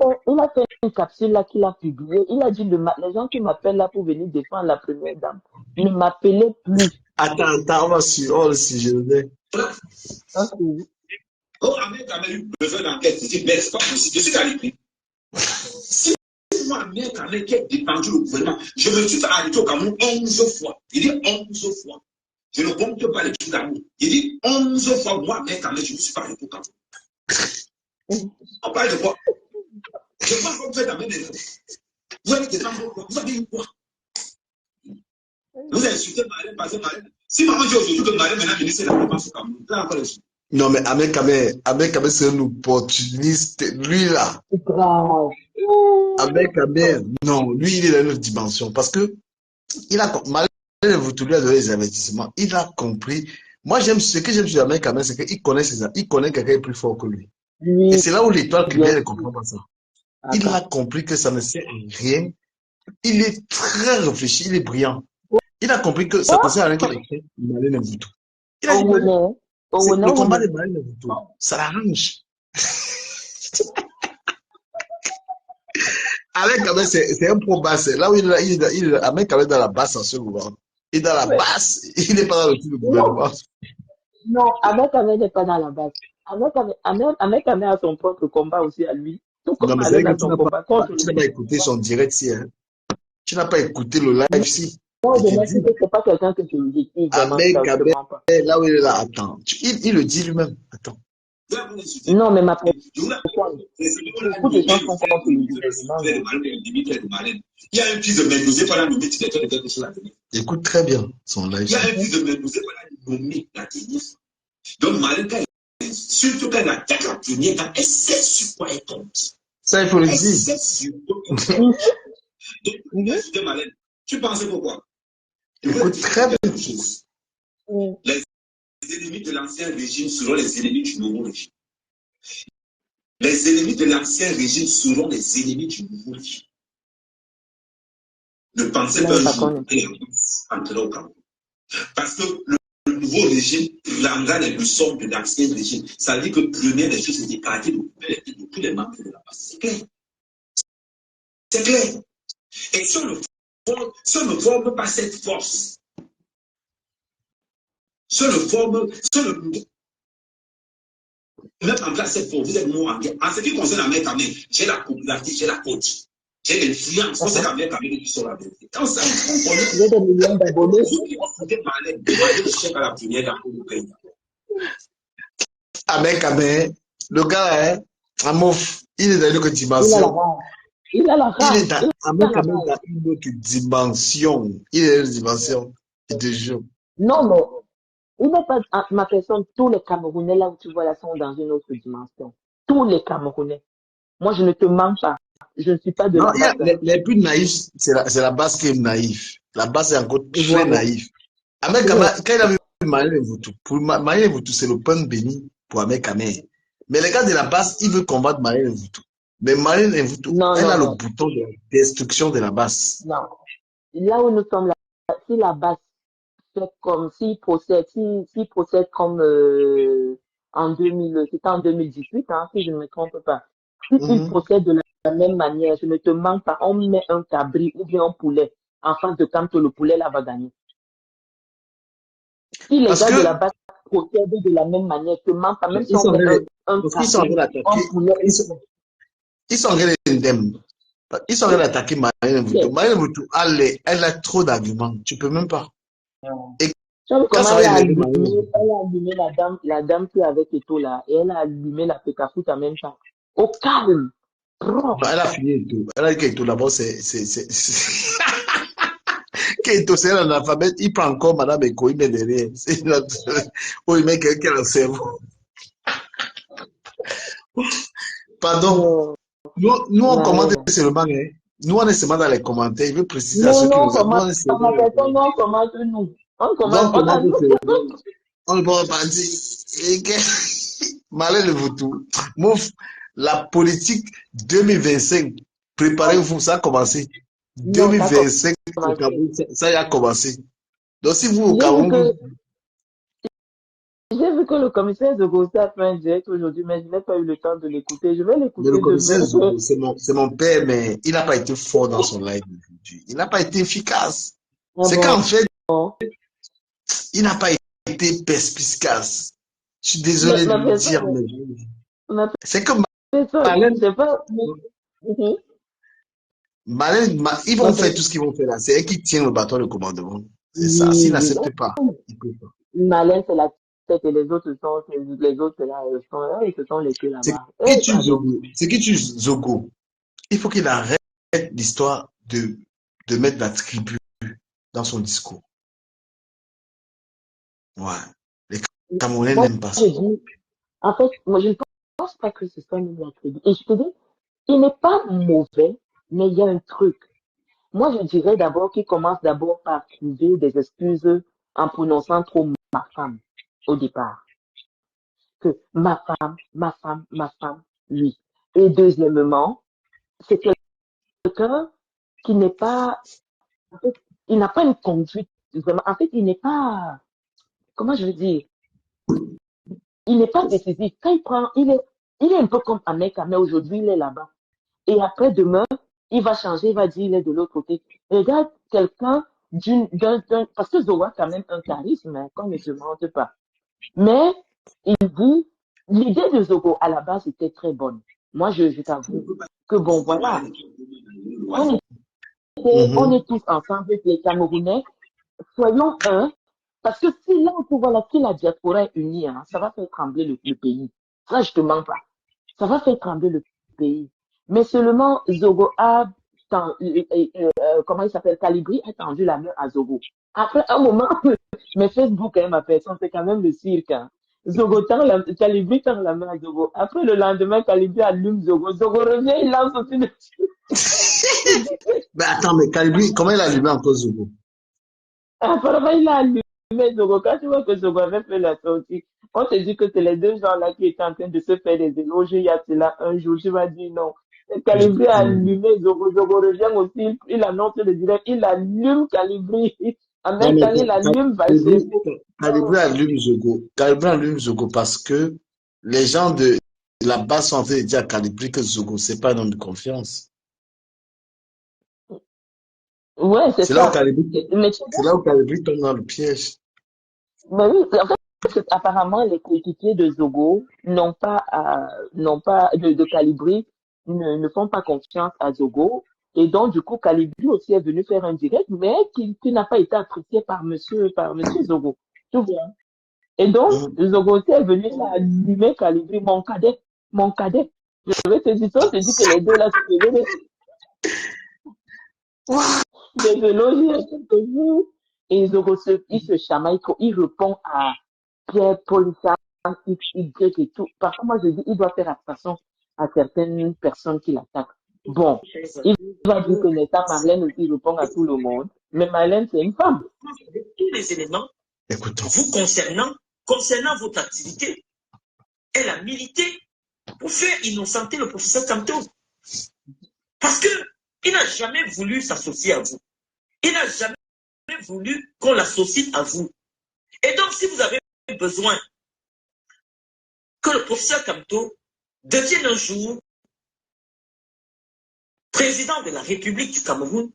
fait une capsule là qu'il a publiée. Il a dit, les gens qui m'appellent là pour venir défendre la première dame, ne m'appelez plus. Attends, on va le sujet. Ok. Oh, Ahmed a eu besoin d'enquête. Je dis, mais c'est pas possible. Je suis qu'à l'écrit. Si moi, Ahmed qui a défendu le gouvernement, je me suis arrêté au Cameroun 11 fois. Il dit 11 fois. Je ne compte pas les trucs d'amour. Il dit 11 fois, moi, Ahmed, je me suis pas arrêté au Cameroun. On parle de quoi? Je ne pense pas que vous êtes Ahmed. Vous allez défendre quoi? Vous avez eu quoi? Vous avez insulté Marlène, parce que Marlène. Si maman dit aujourd'hui que Marlène maintenant ministre de la défense au Cameroun, là encore les choses. Non, mais Ahmed Kamer, c'est un opportuniste. Lui, là. C'est grave. Ahmed Kamer, non, lui, il est dans une autre dimension. Parce que, Marlène vous lui a donné les investissements. Il a compris. Moi, ce que j'aime sur Ahmed Kamer, c'est qu'il connaît quelqu'un qui est plus fort que lui. Oui. Et c'est là où l'étoile qui vient ne comprend pas ça. Attends. Il a compris que ça ne sert à rien. Il est très réfléchi, il est brillant. Il a compris que ça ne sert à rien qu'il écrit Marlène Mvuto. Il a dit, le combat de Marlène Mvuto, ça l'arrange. Avec Kamer, c'est un pro basse. Là où avec Kamer dans la basse en ce moment. Il est dans la basse, il n'est pas dans le tout le gouvernement. Non, Ahmed Kamer n'est pas dans la base. Ahmed Kamer a son propre combat aussi à lui. Tout comme Non, mais c'est Marlène que a son combat contre tu n'as pas écouté son direct si, hein. Tu n'as pas écouté le live si. Non, je me dis que c'est pas quelqu'un que je dis vraiment. Ahmed Kamer, là où il est là, attends. Il le dit lui-même. Attends. Non, mais ma personne, beaucoup de gens sont contre le gouvernement. Il y a un fils de Mendoza qui a nommé directeur de quelque chose à venir. Écoute très bien son live. Il y a un fils de Mendoza qui a nommé la dernière fois. Donc, Marlène, surtout quand elle attaque la première dame, elle sait sur quoi elle tombe. Ça, il faut le Elle dire. sait sur quoi elle tombe. Donc, Marlène, tu penses pourquoi? Écoute très bien. Les ennemis de l'ancien régime seront les ennemis du nouveau régime. Les ennemis de l'ancien régime seront les ennemis du nouveau régime. Ne pensez pas un jour que la France entrera au Cameroun. Parce que le nouveau régime prendra les leçons de l'ancien régime. Ça veut dire que première des choses, c'est d'écarter de tous les membres de la base. C'est clair. C'est clair. Et si on ne forme pas cette force, mettre en place cette force, vous êtes mort en guerre. En ce qui concerne la mère Kamer, j'ai la popularité, j'ai la côte. J'ai l'influence. C'est la mère Kamer qui sort la vérité. Quand ça, on connaît. J'ai des millions d'abonnés. Vous qui offrez Marlène, demandez le chèque à la première dame pour le pays. Ahmed Kamer, le gars, hein, Amouf, il est dans une autre dimension. Il a la rage. Il est dans Ahmed Kamer dans une autre dimension. Il est dans une dimension. Il te jure. Non, mais il n'est pas ma personne. Tous les Camerounais là où tu vois là sont dans une autre dimension. tous les Camerounais. Moi, je ne te mens pas. Je ne suis pas de Non, la il y a base. les plus naïfs, c'est la base qui est naïve. La base est encore très Voilà. naïve. Ahmed Ouais. Kamel, quand il a vu Marlène Mvutu, pour Marlène Mvutu, c'est le pain béni pour Ahmed Kamel. Mais les gars de la base, ils veulent combattre Marlène Mvutu. Mais Marlène Mvutu, Non, elle non, a le non, bouton de destruction de la base. non. Là où nous sommes là, si la base fait comme, s'il procède comme en 2000, c'était en 2018, hein, si je ne me trompe pas. Si il Mhm. procède de la même manière, je ne te mens pas, on met un cabri ou bien un poulet en face de quand le poulet là va gagner. Si les Parce gars de la que base procèdent de la même manière, je te mens pas, même si ils on sont en met train de, un parce qu'ils sont en train cabri, un d'attaquer, poulet, ils sont en train d'indemne. Ils sont en train d'attaquer Marlène Mvutu. yes. Marlène Mvutu, elle a trop d'arguments. Tu peux même pas. Et Tu vois quand comment ça va énerver Marlène Mvutu, elle a allumé la dame qui est avec Eto là, et elle a allumé la pétafout en même temps. Au calme, propre. elle a fini et tout. Elle a dit que tout d'abord, Keito, c'est un analphabète, il prend encore Madame Eko, il met derrière. Oh, il met quelqu'un dans le cerveau. Pardon. Euh, Nous, on commente ouais. seulement, hein. Nous, on est seulement dans les commentaires. Il veut préciser à Non, ceux qui non, nous aiment. Nous, comment, on est seulement ma dans les personne, non, commentaires. comment nous. On Nous, on commence, on a commente nous. seulement. On ne peut pas dire. Et malheur de vous tout. Mouf, la politique 2025, préparez-vous, ça a commencé. Non, ça a 2025, au commencé. Cameroun, ça y a commencé. Donc, si vous, au J'ai vu Cameroun, que, j'ai vu que le commissaire de Gossé a fait un direct aujourd'hui, mais je n'ai pas eu le temps de l'écouter. Je vais mais le l'écouter commissaire demain. Zogo, c'est mon père, mais il n'a pas été fort dans son live aujourd'hui. Il n'a pas été efficace. Ah C'est qu'en bon? fait, il n'a pas été perspicace. Je suis Mais désolé de ma le dire, personne, mais ma c'est que personne, Malène, c'est pas, Mhm. ils Ma vont faire tout ce personne. qu'ils vont faire là. C'est eux qui tiennent le bâton de commandement. C'est ça. S'ils Oui, oui. n'acceptent pas, ils ne peuvent pas. Malin, c'est la tête et les autres là, ils se sont laissés C'est là-bas. qui Eh, tue pardon. Zogo. C'est qui tue Zogo. Il faut qu'il arrête l'histoire de mettre la tribu dans son discours. Ouais. Les Camerounais Moi, n'aiment pas je ça. dis, en fait, moi, je ne pense pas que ce soit même la crédit. Et je te dis, il n'est pas mauvais, mais il y a un truc. Moi, je dirais d'abord qu'il commence d'abord par trouver des excuses en prononçant trop ma femme au départ. Que ma femme, oui. Et deuxièmement, c'est quelqu'un qui n'est pas, en fait, il n'a pas une conduite vraiment. En fait, il n'est pas, comment je veux dire, il n'est pas décisif. Quand il est un peu comme Ahmed, mais aujourd'hui, il est là-bas. Et après, demain, il va changer, il va dire, il est de l'autre côté. Regarde quelqu'un parce que Zoé a quand même un charisme, hein, qu'on ne se mente pas. Mais, il dit, l'idée de Zogo, à la base, était très bonne. Moi, je t'avoue que bon, voilà, on on Mhm. est tous ensemble, les Camerounais, soyons un, parce que si là, voilà, si la diaspora est unie, hein, ça va faire trembler le pays. Ça, je te mens pas. Ça va faire trembler le pays. Mais seulement Zogo a, comment il s'appelle, Calibri a tendu la main à Zogo. Après un moment, mais Facebook, hein, ma personne, c'est quand même le cirque. Hein. Calibri tend la main à Zogo. Après le lendemain, Calibri allume Zogo. Zogo revient, il lance aussi le Mais attends, mais Calibri, comment il a allumé en cause Zogo? apparemment, il a allumé Zogo. Quand tu vois que Zogo avait fait la sortie, on te dit que c'est les deux gens-là qui étaient en train de se faire des éloges. Il y a cela un jour, tu vas dire non. Calibri a allumé Zogo. Zogo revient aussi, il annonce le direct, il allume Calibri. En Non, même mais temps, il allume Valchebo. Calibri allume Zogo. Calibri allume Zogo parce que les gens de là-bas sont en train de dire à Calibri que Zogo, c'est pas un homme de confiance. Ouais, c'est C'est là où ça. Calibri, Mais, c'est là où Calibri tombe dans le piège. mais oui, en fait, apparemment, les coéquipiers de Zogo n'ont pas de Calibri, ne font pas confiance à Zogo. Et donc, du coup, Calibri aussi est venu faire un direct, mais qui n'a pas été apprécié par monsieur Zogo. Tu vois? Et donc, Mhm. Zogo aussi est venu là allumer Calibri, mon cadet. Je vais te dire, on te dit que les deux là se faisaient des éloges il y a quelques jours. Et Zogo il se chamaille, il répond à Pierre Paul X, Y et tout. Parfois, moi, je dis, il doit faire attention à certaines personnes qui l'attaquent. Bon, il va dire que Netta Marlène aussi répond à tout le monde, mais Marlène, c'est une femme. Tous les éléments Écoutons. vous concernant votre activité, elle a milité pour faire innocenter le professeur Camto. Parce que il n'a jamais voulu s'associer à vous. Il n'a jamais voulu qu'on l'associe à vous. Et donc, si vous avez besoin que le professeur Camto devienne un jour président de la République du Cameroun,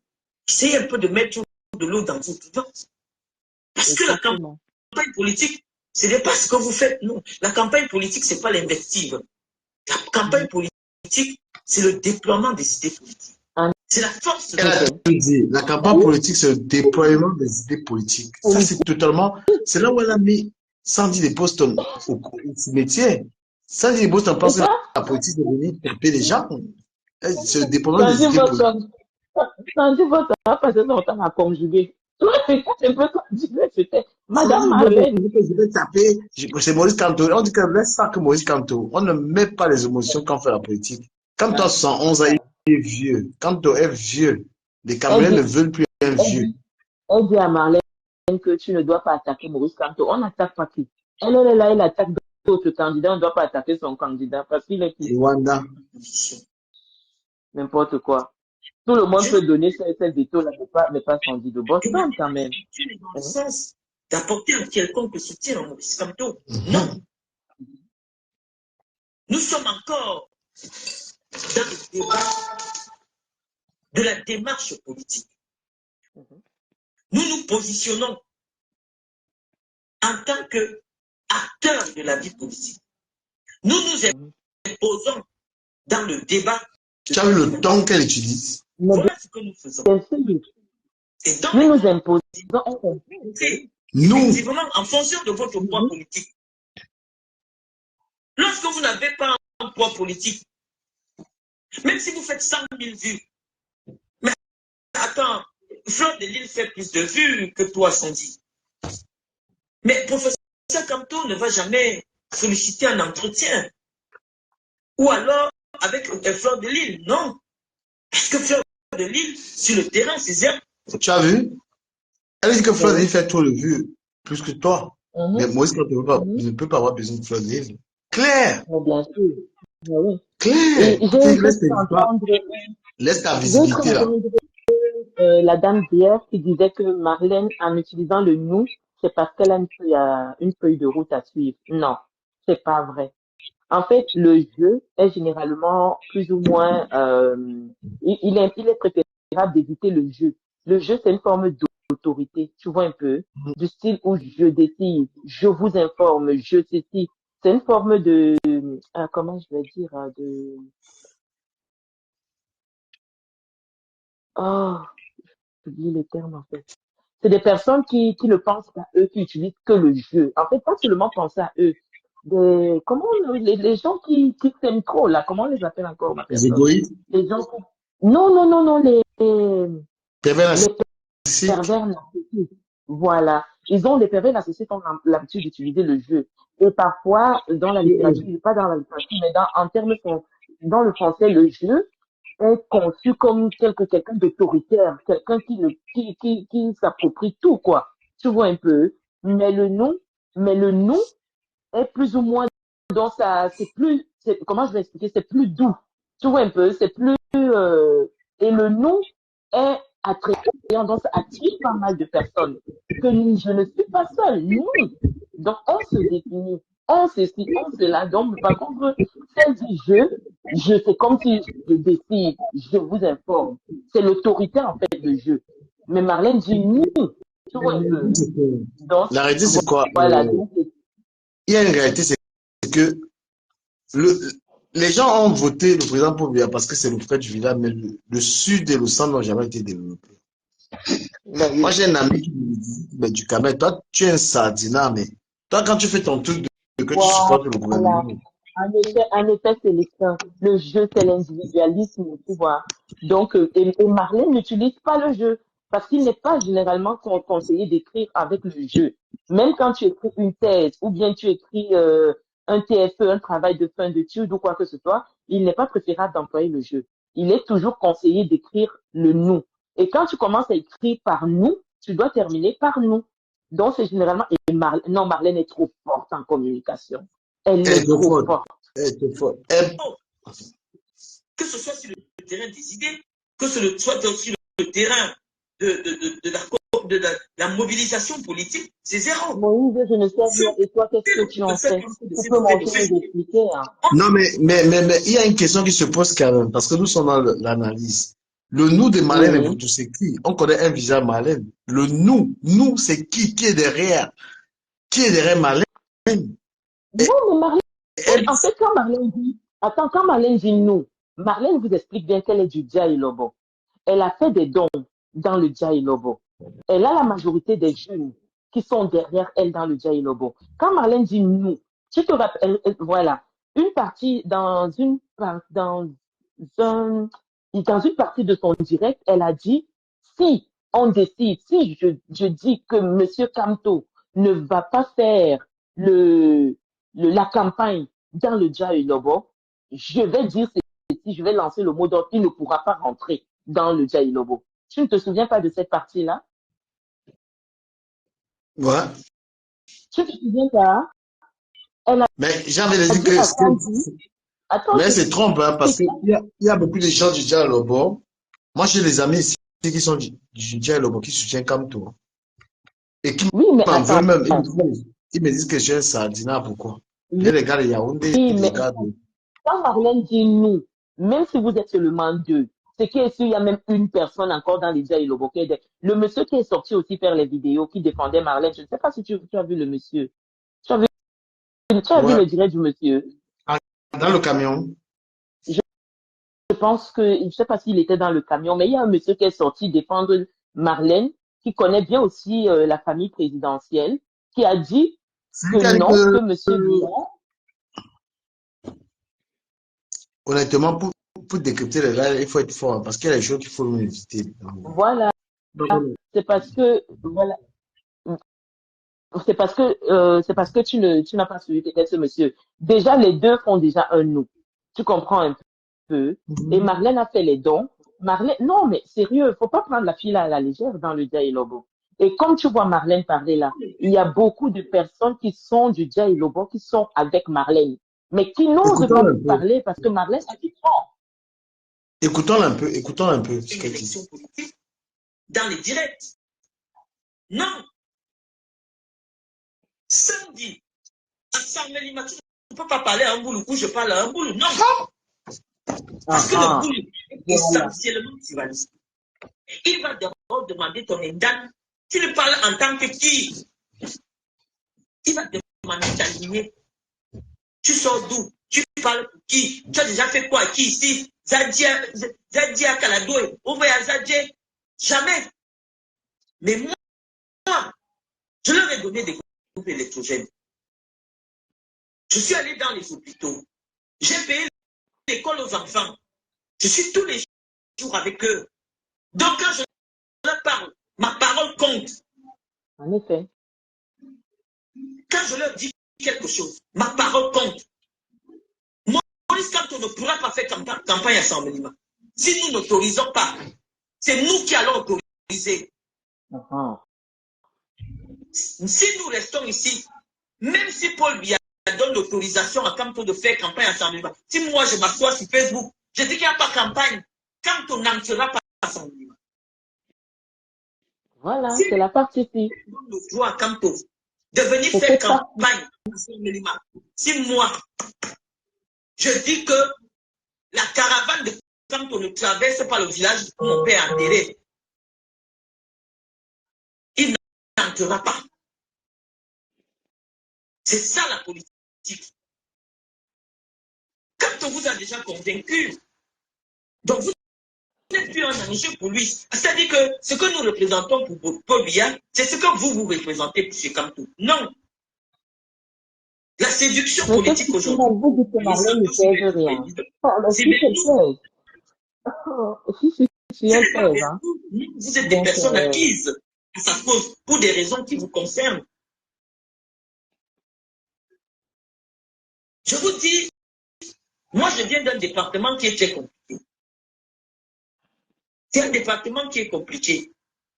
essayez un peu de mettre de l'eau dans votre vin. Parce que la Exactement. campagne politique, ce n'est pas ce que vous faites, non. La campagne politique, ce n'est pas l'invective. La campagne politique, c'est le déploiement des idées politiques. C'est la force de Elle a tout dit. La campagne politique, c'est le déploiement des idées politiques. Ça, c'est totalement. C'est là où elle a mis Sandy des postes au métier. Sandy des postes, on pense que la politique est venue taper les gens. C'est le déploiement des idées politiques. Sandy votre a passé son temps à conjuguer. C'est un peu conjugué, c'était Madame Marlène. Je vais taper. C'est Maurice Kamto. On dit que laisse ça que Maurice Kamto. On ne met pas les émotions quand on fait la politique. Quand tu as 111 ans, il est vieux. Quand tu es vieux, les Camerounais ne veulent plus un vieux. Elle dit à Marlène que tu ne dois pas attaquer Maurice Kamto. On n'attaque pas qui. Elle est là, elle attaque d'autres candidats. On ne doit pas attaquer son candidat parce qu'il est qui. Rwanda. N'importe quoi. Tout le monde peut donner ces détours-là, mais pas Sandy de Boston quand même. Dans le sens d'apporter un quelconque soutien à Maurice Kamto. Non. Nous sommes encore dans le débat de la démarche politique. Nous nous positionnons en tant qu'acteurs de la vie politique. Nous nous imposons dans le débat. Tu as vu le temps qu'elle utilise? Voilà ce que nous faisons. Et donc, nous nous imposons. Nous. Effectivement, en fonction de votre poids politique. Lorsque vous n'avez pas un poids politique, même si vous faites 100 000 vues, mais attends, Fleur de Lille fait plus de vues que toi, Sandy. Mais professeur Kamto ne va jamais solliciter un entretien. Ou alors avec Fleur de Lille, non. Parce que Fleur de Lille, sur le terrain, c'est zéro. Tu as vu? Elle dit que Fleur de Lille fait trop de vues, plus que toi. Mais Maurice Kamto ne peut pas avoir besoin de Fleur de Lille. Claire! Bien sûr. Oui. Claire! Laisse ta visibilité là. La dame d'hier qui disait que Marlène, en utilisant le nous, c'est parce qu'elle a une feuille de route à suivre. Non, c'est pas vrai. En fait, le jeu est généralement plus ou moins, il est préférable d'éviter le jeu. Le jeu, c'est une forme d'autorité, tu vois un peu, du style où je décide, je vous informe, je ceci. C'est une forme de, comment je vais dire, j'oublie le terme en fait. C'est des personnes qui ne pensent qu'à eux, qui utilisent que le jeu. En fait, pas seulement penser à eux. Les gens qui s'aiment trop, là, comment on les appelle encore, ma personne? Les égoïstes? Les gens qui... Non, les pervers narcissiques. Voilà. Les pervers narcissiques ont l'habitude d'utiliser le jeu. Et parfois, dans la littérature, pas dans la littérature, mais dans le français, le jeu est conçu comme quelqu'un d'autoritaire, quelqu'un qui s'approprie tout, quoi. Tu vois un peu. Mais le nom est plus ou moins dans comment je vais expliquer, c'est plus doux. Tu vois un peu, c'est plus, et le nom est attrayant, donc ça attire pas mal de personnes. Que je ne suis pas seule, non. Donc, on se définit, on ceci, on cela. Donc, par contre, celle du je c'est comme si je décide, je vous informe. C'est l'autorité, en fait, de jeu. Mais Marlène dit nous. Tu vois un peu. Donc, la réalité, c'est quoi? Voilà. Il y a une réalité, c'est que les gens ont voté le président Paul parce que c'est le frère du village, mais le sud et le centre n'ont jamais été développés. Moi, j'ai un ami qui me dit, du Cameroun, toi, tu es un sardinat, mais toi, quand tu fais ton truc que tu supportes le gouvernement. En effet, c'est le jeu, c'est l'individualisme, tu vois. Donc, et Marlène n'utilise pas le jeu. Parce qu'il n'est pas généralement conseillé d'écrire avec le jeu. Même quand tu écris une thèse ou bien tu écris un TFE, un travail de fin d'études ou quoi que ce soit, il n'est pas préférable d'employer le jeu. Il est toujours conseillé d'écrire le nous. Et quand tu commences à écrire par nous, tu dois terminer par nous. Donc, c'est généralement... Non, Marlène est trop forte en communication. Elle Elle est est trop trop forte. forte. Elle est trop forte. Que ce soit sur le terrain des idées, que ce soit sur le terrain de la mobilisation politique, c'est zéro. Moïse, je ne sais rien. Et toi, qu'est-ce que tu en fais? Tu peux m'en expliquer, hein? Non, mais il y a une question qui se pose quand même, parce que nous sommes dans l'analyse. Le nous de Marlène Oui. Mvuto, c'est qui? On connaît un visage Marlène. Le nous, c'est qui? Qui est derrière? Qui est derrière Marlène? Et Non, mais Marlène, elle, en fait, quand Marlène dit, attends, quand Marlène dit nous, Marlène vous explique bien qu'elle est du Dja Ilobo. Elle a fait des dons dans le Dja Ilobo. Elle a la majorité des jeunes qui sont derrière elle dans le Dja Ilobo. Quand Marlène dit nous, tu te rappelles, voilà, une partie, dans une partie de son direct, elle a dit, si on décide, si je dis que Monsieur Kamto ne va pas faire la campagne dans le Dja Ilobo, je vais dire si je vais lancer le mot d'ordre, il ne pourra pas rentrer dans le Dja Ilobo. Tu ne te souviens pas de cette partie-là? ouais. Tu ne te souviens pas? Elle a Mais j'avais dit dit que, à Sandy, attends, mais elle se trompe, hein, parce qu'il y a beaucoup de gens du Dja Lobo. Moi, j'ai des amis ici qui sont du Dja Lobo, qui soutiennent comme toi. Et qui oui, mais m'en attends, veulent même. Ils me disent que je suis un sardinat, pourquoi? Il y a oui, des gars de Yaoundé, mais des gars de... quand Marlène dit nous, même si vous êtes seulement deux, c'est qu'il y a même une personne encore dans les Dja Ilobo. Le monsieur qui est sorti aussi faire les vidéos, qui défendait Marlène, je ne sais pas si tu as vu le monsieur. Tu as vu Ouais. le direct du monsieur? Dans le camion. Je pense que, je ne sais pas s'il était dans le camion, mais il y a un monsieur qui est sorti défendre Marlène, qui connaît bien aussi la famille présidentielle, qui a dit C'est que lui qui a dit non, que que, monsieur Biya, honnêtement, pour décrypter les gars, il faut être fort, hein, parce qu'il y a des choses qu'il faut éviter. voilà, c'est parce que, voilà, c'est parce que tu n'as pas suivi peut-être ce monsieur. Déjà, les deux font déjà un nous. Tu comprends un peu? Et Marlène a fait les dons. Marlène, non, mais sérieux, faut pas prendre la fille à la légère dans le Dja Ilobo. Et comme tu vois Marlène parler là, il y a beaucoup de personnes qui sont du Dja Ilobo, qui sont avec Marlène, mais qui n'osent Écoutons pas un peu. parler parce que Marlène a dit non. Écoutons un peu. Écoutons un peu ce Une qu'elle dit. élection politique dans les directs. Non. Samedi, à Samelima, tu ne peux pas parler à un boulot où je parle à un boulot. Non. Parce que le boulot est essentiellement tiraniste. Il va d'abord demander ton indemnité. Tu ne parles en tant que qui? Il va demander ta lignée. Tu sors d'où? Tu parles pour qui? Tu as déjà fait quoi qui ici? Zadia Kaladoe, Ouvert Zadje. Jamais. Mais moi, je leur ai donné des groupes électrogènes. Je suis allé dans les hôpitaux. J'ai payé l'école aux enfants. Je suis tous les jours avec eux. Donc quand je leur parle, ma parole compte. En effet. Quand je leur dis quelque chose, ma parole compte. Maurice Kamto ne pourra pas faire campagne à Saint-Ménima. Si nous n'autorisons pas, c'est nous qui allons autoriser. Si nous restons ici, même si Paul Biya donne l'autorisation à Kamto de faire campagne à Saint-Ménima, si moi je m'assois sur Facebook, je dis qu'il n'y a pas campagne, Kamto n'entrera pas à Saint-Ménima. Voilà, Si c'est la partie ci. donne le droit à Kamto de venir C'est faire ça. campagne à Saint-Ménima, si moi je dis que la caravane de Kamto ne traverse pas le village où mon père est enterré, il n'entrera pas. C'est ça la politique. Quand on vous a déjà convaincu, donc vous n'êtes plus un enjeu pour lui. C'est-à-dire que ce que nous représentons pour Paul Biya, c'est ce que vous représentez pour M. Kamto. Non. La séduction Mais politique qu'est-ce que aujourd'hui, vous dites que Marlène ne pèse rien? Oh, c'est si même c'est nous. pèse. Oh, si si elle C'est pas pèse, vers hein. vous. Vous êtes des Donc, personnes acquises à sa cause pour des raisons qui vous concernent. Je vous dis, moi, je viens d'un département qui est très compliqué. C'est un département qui est compliqué.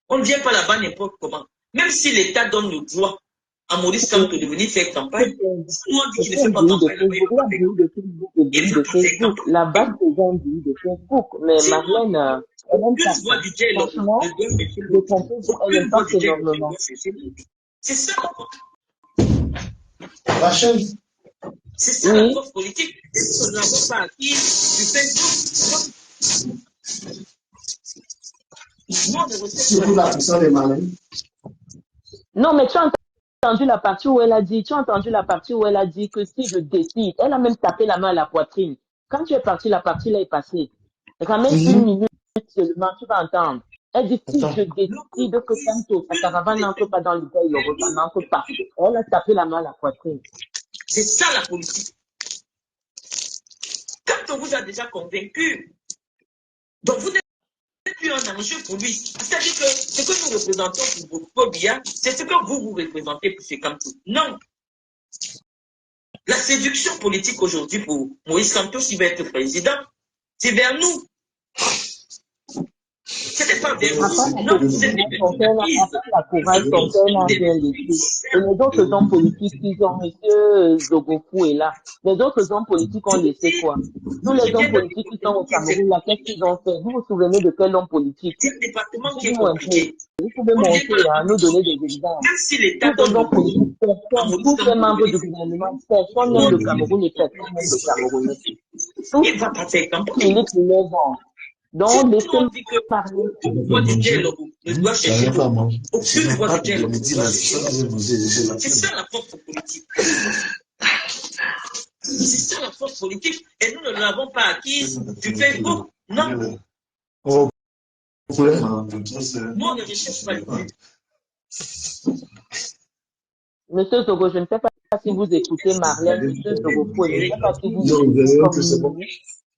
On ne vient pas là-bas n'importe comment. Même si l'État donne le droit à Maurice Kamto de venir faire campagne, nous on dit qu'il ne fait pas campagne là-bas, il ne va pas faire campagne. Il ne va pas faire campagne. Là-bas, c'est gens de Facebook. Mais Si Marlène, elle aime pas une voix ça. du dialogue Franchement, ne doit chercher de l'autre. ton Facebook, elle Aucune aime voix pas du dialogue ne énormément. doit chercher l'autre. C'est ça la force. Rachel, C'est ça la Oui, force politique. Et nous ne l'avons pas acquis du Facebook. Nous, on ne recette surtout pas. la puissance de Marlène. non, mais tu as entendu la partie où elle a dit, que si je décide, elle a même tapé la main à la poitrine. Quand tu es parti, la partie là est passée. Ramène une minute seulement, tu vas entendre. Elle dit, si Attends. je décide que Kamto, sa caravane n'entre pas dans le pays, le repas n'entre pas. Elle a tapé la main à la poitrine. C'est ça la politique. Quand on vous a déjà convaincu, donc vous n'êtes plus un enjeu pour lui. C'est-à-dire que ce que nous représentons pour Pobia, c'est ce que vous représentez pour ces Kamto. Non. La séduction politique aujourd'hui pour Moïse Kamto, s'il va être président, c'est vers nous. C'était pas vers vous. Non, vous êtes des personnes acquises. La courage, son père n'a rien laissé. Et les autres hommes politiques, ils ont monsieur Zogofu est là. Les autres hommes politiques ont laissé quoi? Tous les hommes politiques qui sont au Cameroun, là, qu'est-ce qu'ils ont fait? Vous vous souvenez de quel homme politique? C'est un département qui est Dites-nous un peu. compliqué. Vous pouvez monter, hein, nous donner des exemples. Même si l'État Tous les donne hommes le politiques, personne, tous les membres du gouvernement, personne n'aime le droit, Cameroun et personne n'aime le Camerounais. Tous il va pas faire campagne. Philippe Levent. Si Donc, nous laissez on dit que parler. aucune voix du dialogue ne doit chercher l'autre. Aucune voix du dialogue ne doit chercher l'autre. C'est ça la force politique. C'est ça la force politique. Et nous ne l'avons pas acquise du Facebook. Non. Oh, Nous, on ne recherche pas les trucs. Monsieur Zogo, je ne sais pas si vous écoutez Marlène, Monsieur Zogo, je ne sais pas si vous non, écoutez comme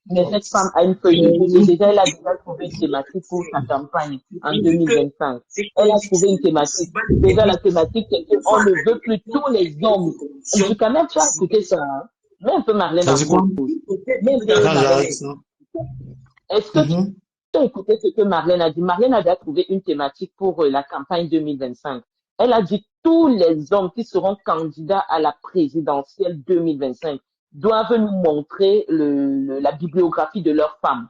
mais cette femme a une feuille de route. Et déjà, elle a déjà trouvé une thématique pour sa campagne en 2025. Elle a trouvé une thématique. Déjà, la thématique, c'est qu'on ne veut plus tous les hommes. Je quand même, tu as écouté ça, hein? Mets un peu Marlène en pause. Mets un peu Marlène. Est-ce que tu as écouté ce que Marlène a dit? Marlène a déjà trouvé une thématique pour la campagne 2025. Elle a dit tous les hommes qui seront candidats à la présidentielle 2025 doivent nous montrer la bibliographie de leurs femmes.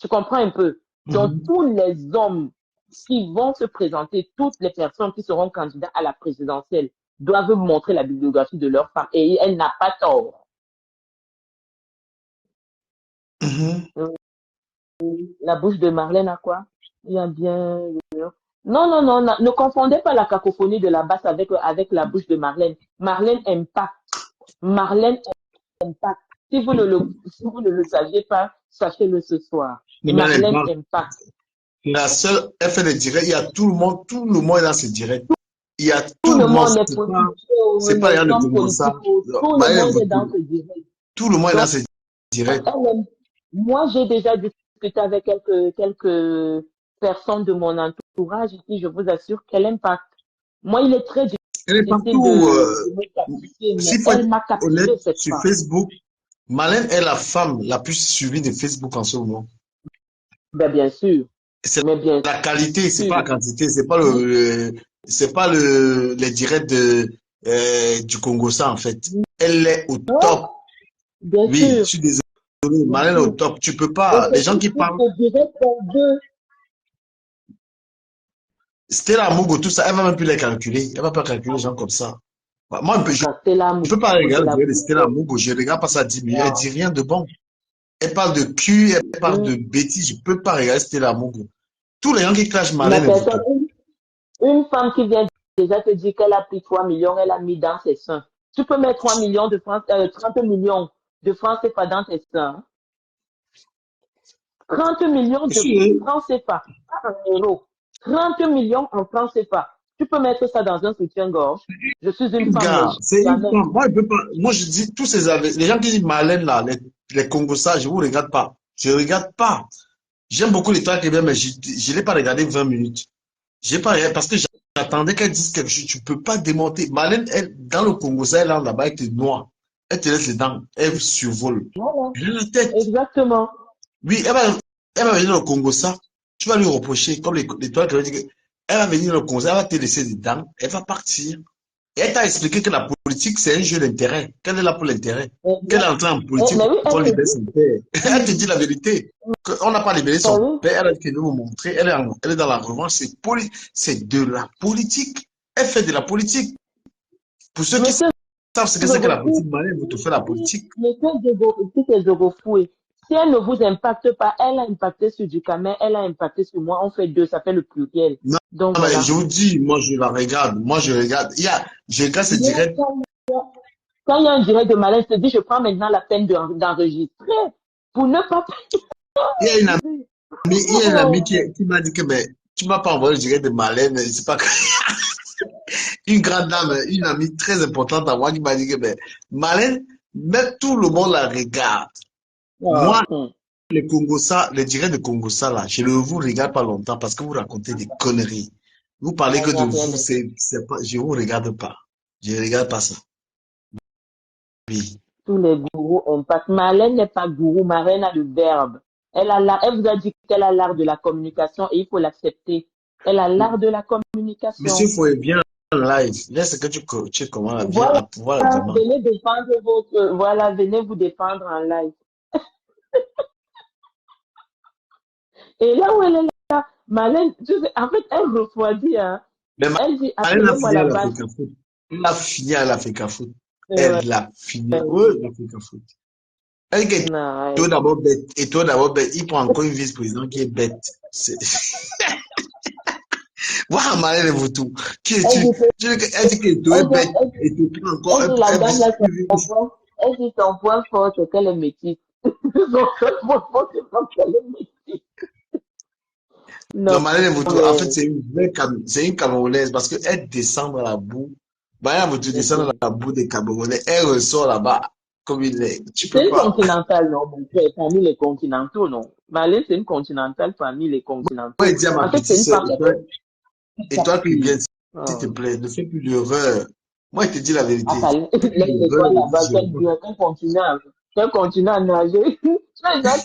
Tu comprends un peu? Donc, tous les hommes qui vont se présenter, toutes les personnes qui seront candidats à la présidentielle doivent montrer la bibliographie de leurs femmes. Et elle n'a pas tort. La bouche de Marlène a quoi? Il y a bien... Non, ne confondez pas la cacophonie de la basse avec la bouche de Marlène. Marlène impacte. Marlène impacte. Si vous ne le saviez pas, sachez-le ce soir. Marlène impacte. La seule, elle fait des directs, il y a tout le monde est dans ses directs. Il y a tout le monde est politique. C'est pas rien de comme ça. Tout le monde est dans ses directs. Tout le monde est dans ses directs. Moi, j'ai déjà discuté avec quelques personnes de mon entourage ici, je vous assure qu'elle impacte. Moi, il est très difficile elle est partout, de me captiver, mais elle m'a captivé cette sur femme. Facebook. Marlène est la femme la plus suivie de Facebook en ce moment. Ben, bien sûr. C'est la qualité, c'est pas la quantité, c'est pas les directs du Congo ça en fait. Elle est au top. Bien oui, sûr. Je suis désolé, Marlène est au top. Tu peux pas. Les gens qui parlent. Stella Mogo, tout ça, elle va même plus les calculer. Elle va pas calculer les gens comme ça. Moi, je peux pas regarder Stella Mogo. Je regarde pas ça 10 minutes. Elle dit rien de bon. Elle parle de cul, elle parle de bêtises. Je peux pas regarder Stella Mogo. Tous les gens qui clashent Marlène. Une femme qui vient déjà te dire qu'elle a pris 3 millions, elle a mis dans ses seins. Tu peux mettre 3 millions de francs, 30 millions de francs CFA dans tes seins. 30 millions de francs CFA, pas en euros. 30 millions en francs CFA. Tu peux mettre ça dans un soutien-gorge. Je suis une femme. C'est une femme. Moi, je dis tous ces les gens qui disent Marlène là, les Congos ça, je vous regarde pas. Je regarde pas. J'aime beaucoup l'étoile qui vient, mais je ne l'ai pas regardé 20 minutes. J'ai pas regardé parce que j'attendais qu'elle dise quelque chose. Tu peux pas démonter. Marlène, elle, dans le Congo, ça, elle est là-bas, elle te noie. Elle te laisse les dents. Elle survole. Voilà, Elle a la tête. exactement. Oui, elle va venir dans le Congo, ça. Tu vas lui reprocher, comme l'étoile qui va dire que elle va venir dans le Congo, elle va te laisser des dents. Elle va partir. Et elle t'a expliqué que la politique, c'est un jeu d'intérêt. Qu'elle est là pour l'intérêt. Qu'elle est Exact. entrée en politique Mais oui, pour qu'on elle te libère dit, son père. Elle te dit la vérité. On n'a pas libéré mais son oui, père. Elle a dit qu'elle nous montrer. Elle est dans la revanche. C'est de la politique. Elle fait de la politique. Pour ceux qui monsieur savent ce que c'est que la Zogofou, politique, Marlène, vous te fait la politique. monsieur Zogofou, si elle ne vous impacte pas, elle a impacté sur Ducamin, elle a impacté sur moi, on fait deux, ça fait le pluriel. Non, Donc mais voilà. je vous dis, moi, je la regarde. Moi, je regarde. Je regarde ce Mais direct. quand il y a un direct de Malin, je te dis, je prends maintenant la peine d'enregistrer pour ne pas Il y a une amie, il y a une amie Oh, qui m'a dit que, mais, tu m'as pas envoyé le direct de Marlène. C'est pas que- une grande dame, une amie très importante à moi qui m'a dit que, mais, Marlène, même tout le monde la regarde. Moi, le Congossa, le direct de Congossa, là, je ne vous regarde pas longtemps parce que vous racontez des conneries. Vous parlez que il n'y de a rien vous, de c'est pas, je vous regarde pas. Je ne regarde pas ça. Oui. tous les gourous impactent. Marlène n'est pas gourou, Marlène a le verbe. Elle vous a dit qu'elle a l'art de la communication et il faut l'accepter. Elle a l'art de la Monsieur communication. Foye, viens en live. Laisse que tu commandes, viens Voilà, à pouvoir vraiment. venez défendre voilà, venez vous défendre en live. Et là où elle est là, Marlène, en fait, elle refroidit, hein. Mais Elle dit, Marlène a appelez-moi fini à la base. l'Africa Foot. Elle a fini à l'Africa Foot. Ouais, Elle a fini. ouais. Oui, l'Africa Foot. Elle dit que Non, toi d'abord bête. Et toi d'abord bête. Il prend encore une vice-présidente qui est bête. Voilà, Marlène vous tout. Qui elle es-tu? dit que, Elle dit que toi est bête. Et tu prends encore elle dit la un dame là, vice. elle dit son point fort, c'est qu'elle est métisse. Son point fort, c'est qu'elle est métisse. Non, Non, Marlène Moutou, en mais, fait, c'est une Camerounaise parce qu'elle descend dans la boue. Marlène Moutou descend dans la boue des Camerounais. Elle ressort là-bas comme il est. Tu c'est peux une pas. continentale, non, mon frère, parmi les continentaux, non. Marlène, c'est une continentale parmi les Moi, continentaux. je dis à ma En fait, petite c'est une sœur, femme qui a fait et toi qui viens, s'il te partie. plaît, ne fais plus d'erreur. Moi, je te dis la vérité. Enfin, Ne fais plus d'erreur, laisse-toi là-bas, je vois. qu'elle continue à nager. Tu vois,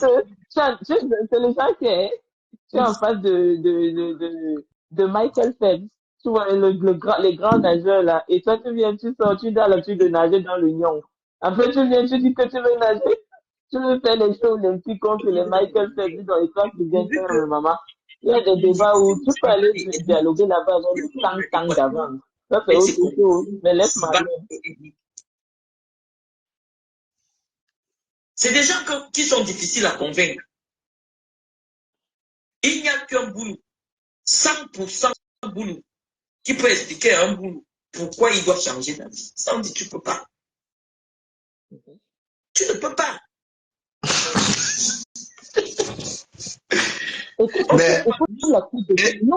c'est le genre qui est en face de Michael Phelps. Tu vois, les grands nageurs là. Et toi, tu sors, tu as l'habitude de nager dans l'Union. Après, tu viens, tu dis que tu veux nager. Tu veux faire les Jeux olympiques contre les Michael Phelps. Dis donc, et toi, tu viens faire le maman. Il y a des débats où tu peux aller dialoguer là-bas avec le tang d'avant. Ça, c'est autre chose. Mais laisse-moi aller. C'est des gens qui sont difficiles à convaincre. Il n'y a qu'un boulot, 100% boulot, qui peut expliquer à un boulot pourquoi il doit changer d'avis. Ça, on dit, tu ne peux pas. Tu ne peux pas.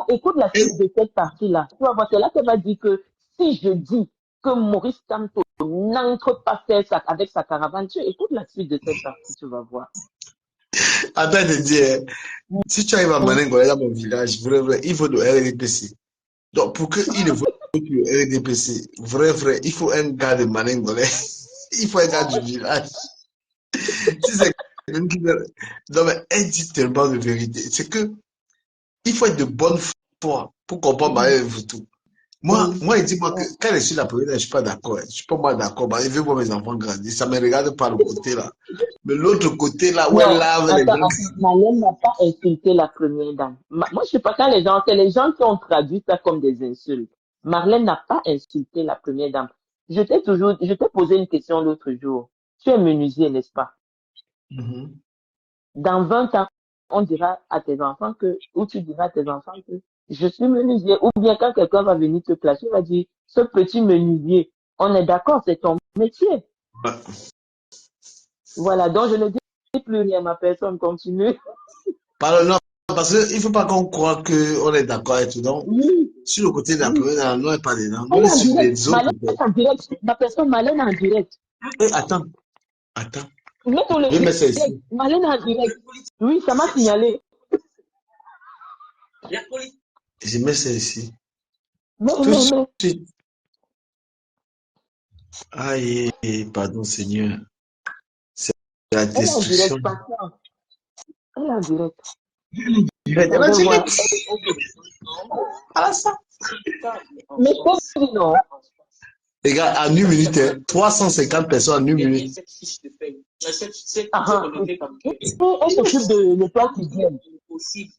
Écoute la suite de cette partie-là. Tu vas voir, c'est là qu'elle va dire que si je dis que Maurice Kamto n'entre pas faire ça avec sa caravane, tu écoutes la suite de cette partie, tu vas voir. Attends, je te dis, si tu arrives à Manengolé dans mon village, vrai, il faut le RDPC. Donc, pour qu'il ne vote plus le RDPC, vrai, il faut un gars de Manengolé. Il faut un gars du village. Si c'est quelqu'un qui... Non, mais elle dit tellement de vérité. C'est que il faut être de bonne foi pour comprendre Marlène Moutou. Moi, il dit moi que quand je suis la première, je suis pas d'accord. Je suis pas moi d'accord. Je veux voir mes enfants grandir. Ça me regarde par le côté là. Mais l'autre côté là, où elle lave les gens. Marlène n'a pas insulté la première dame. Moi, je sais pas quand c'est les gens qui ont traduit ça comme des insultes. Marlène n'a pas insulté la première dame. Je t'ai posé une question l'autre jour. Tu es menuisier, n'est-ce pas? Dans 20 ans, on dira à tes enfants ou tu diras à tes enfants que je suis menuisier. Ou bien quand quelqu'un va venir te placer, il va dire, ce petit menuisier, on est d'accord, c'est ton métier. Ouais. Voilà, donc je ne dis plus rien, ma personne continue. Non, parce qu'il ne faut pas qu'on croie qu'on est d'accord et tout. Donc, sur le côté de la première, non, pas dedans. Non, sur les autres. Marlène en direct, ma personne, Marlène en direct. Attends. Mets ton le direct. Marlène en direct. Oui, ça m'a signalé. La politique. Je mets ça ici. Mais, Tout de mais, mais, suite. Aïe, pardon Seigneur. C'est la elle est en destruction. direct, patience. Elle est en direct. Elle On va va voir. direct. À ça. Mais je te dis non. Les gars, en une minute, 350 personnes en une minute. Cette fiche de paye. Cette Ah, ah. relevé bancaire. Elle s'occupe de nettoyer qui viennent. Possible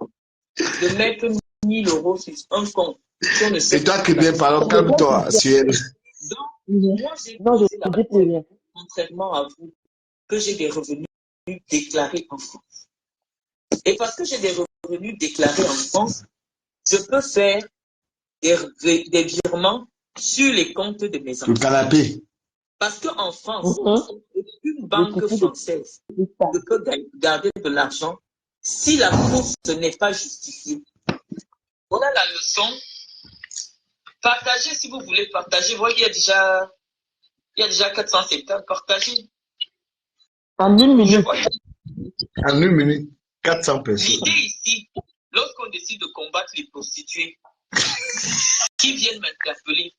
de mettre 1000 € sur un compte. Si on ne sait Et toi pas qui la- bien parles, calme-toi, Ciel. Donc, Mhm. moi, j'ai Non, je posé la ne dis plus rien. contrairement à vous, que j'ai des revenus déclarés en France. Et parce que j'ai des revenus déclarés en France, je peux faire des virements sur les comptes de mes Le enfants. canapé. Parce qu'en France, Mhm. une banque Le petit française de ça. ne peut garder de l'argent si la course n'est pas justifiée. Voilà la leçon. Partagez si vous voulez partager. Voyez, il y a déjà 470. Partagez. En une Je minute. vois En une minute, 400 personnes. l'idée ici, lorsqu'on décide de combattre les prostituées qui viennent m'interpeller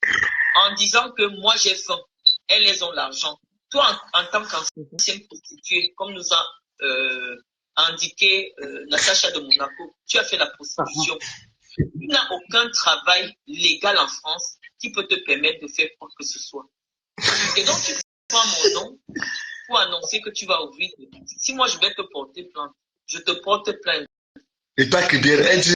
en disant que moi j'ai faim, elles ont l'argent. Toi, en tant qu'ancienne prostituée, comme nous a indiqué Natacha de Monaco, tu as fait la prostitution. Tu n'as aucun travail légal en France qui peut te permettre de faire quoi que ce soit. Et donc, tu prends mon nom pour annoncer que tu vas ouvrir des boutiques. Si moi, je vais te porter plainte, je te porte plainte. Et toi qui bien, Je ne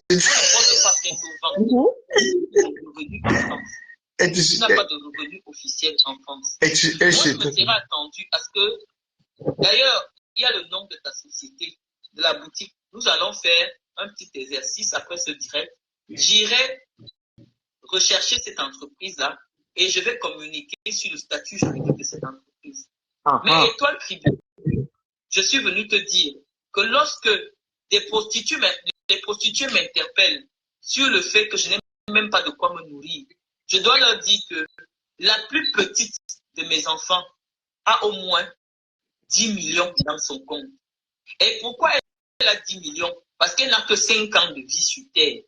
porte pas plainte au ventre. Tu n'as pas de revenu en France. Tu n'as pas de revenu officiel en France. Moi, je me serais attendu à ce que, d'ailleurs, il y a le nom de ta société, de la boutique. Nous allons faire un petit exercice après ce direct. J'irai rechercher cette entreprise-là et je vais communiquer sur le statut juridique de cette entreprise. Mais Étoile Tribune, je suis venu te dire que lorsque les prostituées m'interpellent sur le fait que je n'ai même pas de quoi me nourrir, je dois leur dire que la plus petite de mes enfants a au moins 10 millions dans son compte. Et pourquoi elle a 10 millions? Parce qu'elle n'a que 5 ans de vie sur Terre.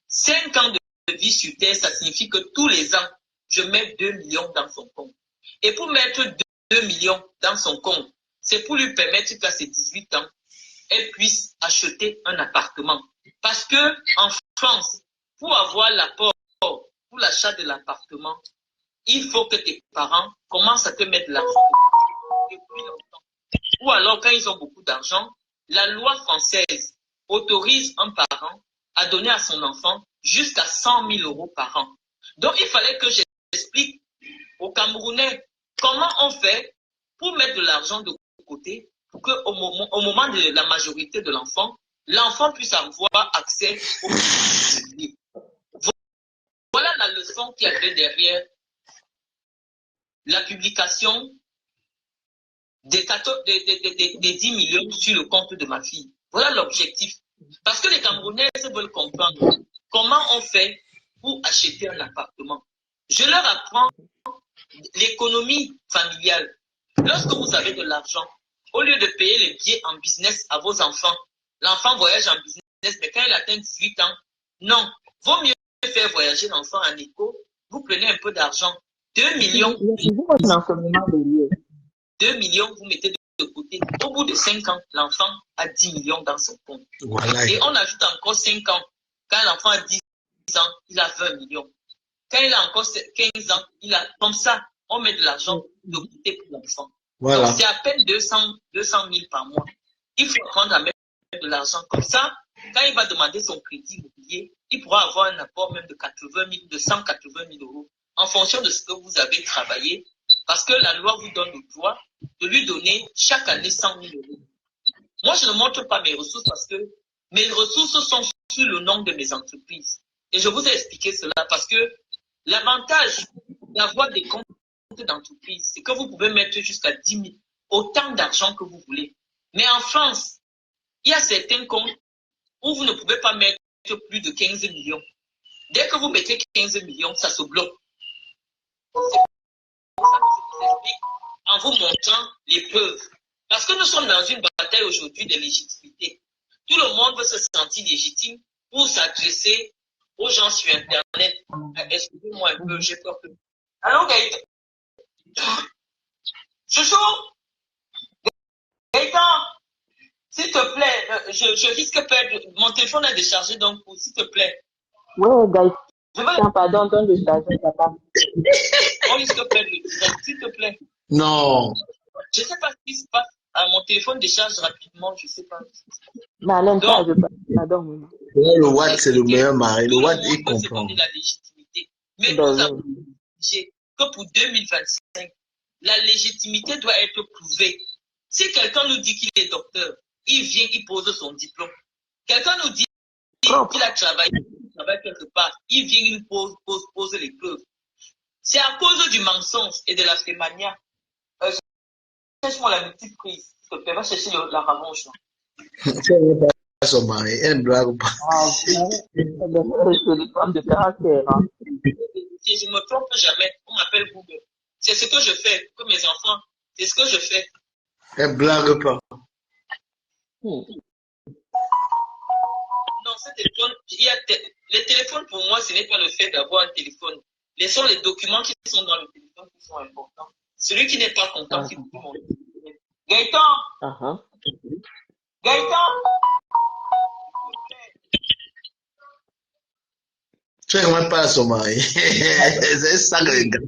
5 ans de vie sur Terre, ça signifie que tous les ans, je mets 2 millions dans son compte. Et pour mettre 2 millions dans son compte, c'est pour lui permettre qu'à ses 18 ans, elle puisse acheter un appartement. Parce que en France, pour avoir l'apport pour l'achat de l'appartement, il faut que tes parents commencent à te mettre de l'argent depuis longtemps. Ou alors, quand ils ont beaucoup d'argent, la loi française autorise un parent à donner à son enfant jusqu'à 100 000 € par an. Donc, il fallait que j'explique aux Camerounais comment on fait pour mettre de l'argent de côté pour qu'au moment de la majorité de l'enfant puisse avoir accès au public. Voilà la leçon qu'il y avait derrière la publication des 10 millions sur le compte de ma fille. Voilà l'objectif. Parce que les Camerounais veulent comprendre comment on fait pour acheter un appartement. Je leur apprends l'économie familiale. Lorsque vous avez de l'argent, au lieu de payer les billets en business à vos enfants, l'enfant voyage en business, mais quand il atteint 18 ans, non. Vaut mieux faire voyager l'enfant en éco. Vous prenez un peu d'argent. 2 millions. 2 millions, vous mettez de côté. Au bout de 5 ans, l'enfant a 10 millions dans son compte. Voilà. Et on ajoute encore 5 ans. Quand l'enfant a 10 ans, il a 20 millions. Quand il a encore 15 ans, il a, comme ça, on met de l'argent de côté pour l'enfant. Voilà. Donc, c'est à peine 200 000 par mois. Il faut apprendre à mettre de l'argent. Comme ça, quand il va demander son crédit immobilier, il pourra avoir un apport même de 180 000 € en fonction de ce que vous avez travaillé. Parce que la loi vous donne le droit de lui donner chaque année 100 000 €. Moi, je ne montre pas mes ressources parce que mes ressources sont sur le nom de mes entreprises. Et je vous ai expliqué cela parce que l'avantage d'avoir des comptes d'entreprise, c'est que vous pouvez mettre jusqu'à 10 000, autant d'argent que vous voulez. Mais en France, il y a certains comptes où vous ne pouvez pas mettre plus de 15 millions. Dès que vous mettez 15 millions, ça se bloque. C'est pour ça que je vous explique en vous montrant les preuves. Parce que nous sommes dans une bataille aujourd'hui de légitimité. Tout le monde veut se sentir légitime pour s'adresser aux gens sur Internet. Excusez-moi un peu, j'ai peur que... Allô, Gaëtan? Chouchou? Gaëtan? S'il te plaît, je risque de perdre... Mon téléphone est déchargé, donc s'il te plaît. Ouais, Gaëtan, pardon, donne le chargeur, papa. On risque de perdre le direct, s'il te plaît. Non. Je ne sais pas ce qui se passe. Mon téléphone décharge rapidement, je ne sais pas. Marlène, Donc, pardon, maman. Le Watt, c'est le meilleur mari. Le Watt, il comprend. La légitimité. Mais Ben nous avons dit que pour 2025, la légitimité doit être prouvée. Si quelqu'un nous dit qu'il est docteur, il vient, il pose son diplôme. Quelqu'un nous dit qu'il a travaillé quelque part, il vient, il pose les preuves. C'est à cause du mensonge et de la fémania. Cherche-moi la multiprise. S'il te plaît, va chercher la rallonge. Son mari, elle ne blague pas. C'est des femmes de caractère. Hein. Si je ne me trompe jamais, on m'appelle Google. C'est ce que je fais pour mes enfants. C'est ce que je fais. Elle ne blague pas. Non, ce téléphone, les téléphones pour moi, ce n'est pas le fait d'avoir un téléphone. Ce sont les documents qui sont dans le téléphone qui sont importants. Celui qui n'est pas content, qui dit mon téléphone. Gaëtan! Gaëtan! Tu n'es même pas à son mari. C'est ça le gars.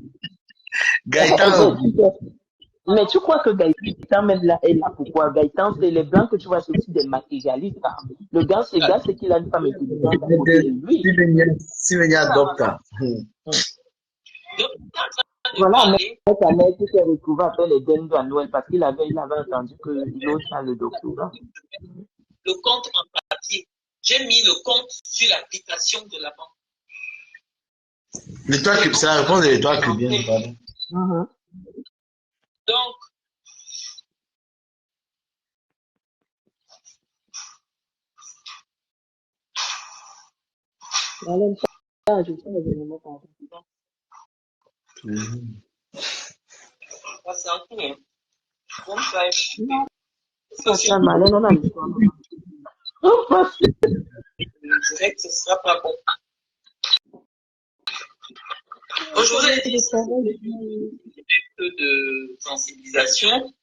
Gaëtan. Mais tu crois que Gaëtan, même là, est là pourquoi? Gaëtan, c'est les blancs que tu vois, c'est aussi des matérialistes. Hein. Le gars, c'est qu'il a une femme intelligente à côté de lui. Si il y a un docteur. Voilà, mais ta mère qui s'est retrouvée à faire les dindes à Noël parce qu'il avait entendu que l'autre a le doctorat. Le compte en papier. J'ai mis le compte sur l'application de la banque. C'est la réponse de l'étoile cubaine, pardon. Donc, ce sera pas bon. Aujourd'hui, de sensibilisation,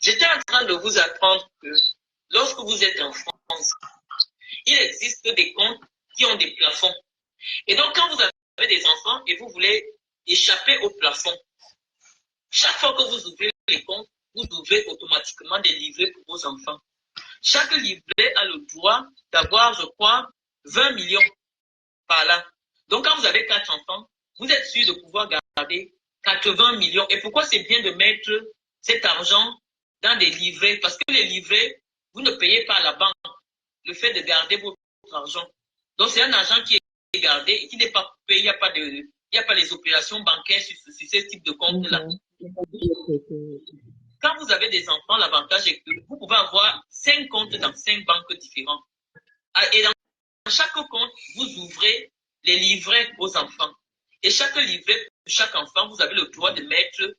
j'étais en train de vous apprendre que lorsque vous êtes en France, il existe des comptes qui ont des plafonds. Et donc, quand vous avez des enfants et vous voulez échapper au plafond, chaque fois que vous ouvrez les comptes, vous ouvrez automatiquement des livrets pour vos enfants. Chaque livret a le droit d'avoir, je crois, 20 millions par là. Donc, quand vous avez 4 enfants, vous êtes sûr de pouvoir garder 80 millions. Et pourquoi c'est bien de mettre cet argent dans des livrets? Parce que les livrets, vous ne payez pas à la banque le fait de garder votre argent. Donc, c'est un argent qui est gardé et qui n'est pas payé. Il n'y a pas les opérations bancaires sur ce type de compte-là. Quand vous avez des enfants, l'avantage est que vous pouvez avoir 5 comptes dans 5 banques différentes. Et dans chaque compte, vous ouvrez les livrets aux enfants. Et chaque livret, pour chaque enfant, vous avez le droit de mettre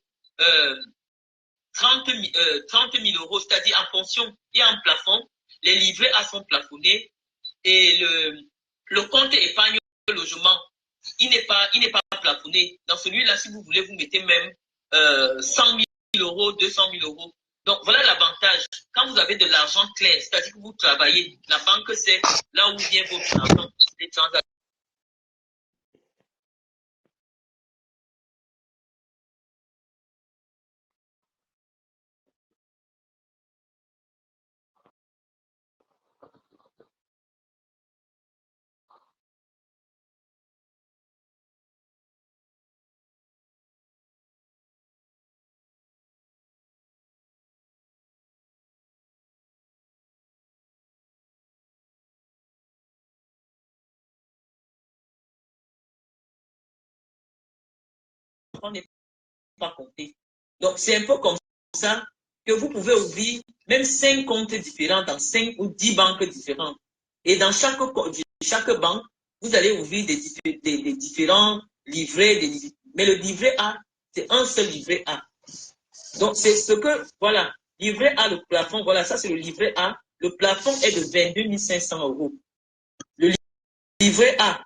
30 000 euros, c'est-à-dire en fonction, il y a un plafond, les livrets sont plafonnés et le compte épargne logement, il n'est pas plafonné. Dans celui-là, si vous voulez, vous mettez même 100 000 euros, 200 000 euros. Donc, voilà l'avantage. Quand vous avez de l'argent clair, c'est-à-dire que vous travaillez, la banque sait là où vient votre argent, les transactions. N'est pas compté. Donc, c'est un peu comme ça que vous pouvez ouvrir même 5 comptes différents dans 5 ou 10 banques différentes. Et dans chaque banque, vous allez ouvrir des différents livrets. Mais le livret A, c'est un seul livret A. Donc, c'est ce que, voilà, livret A, le plafond, voilà, ça c'est le livret A. Le plafond est de 22 500 euros. Le livret A.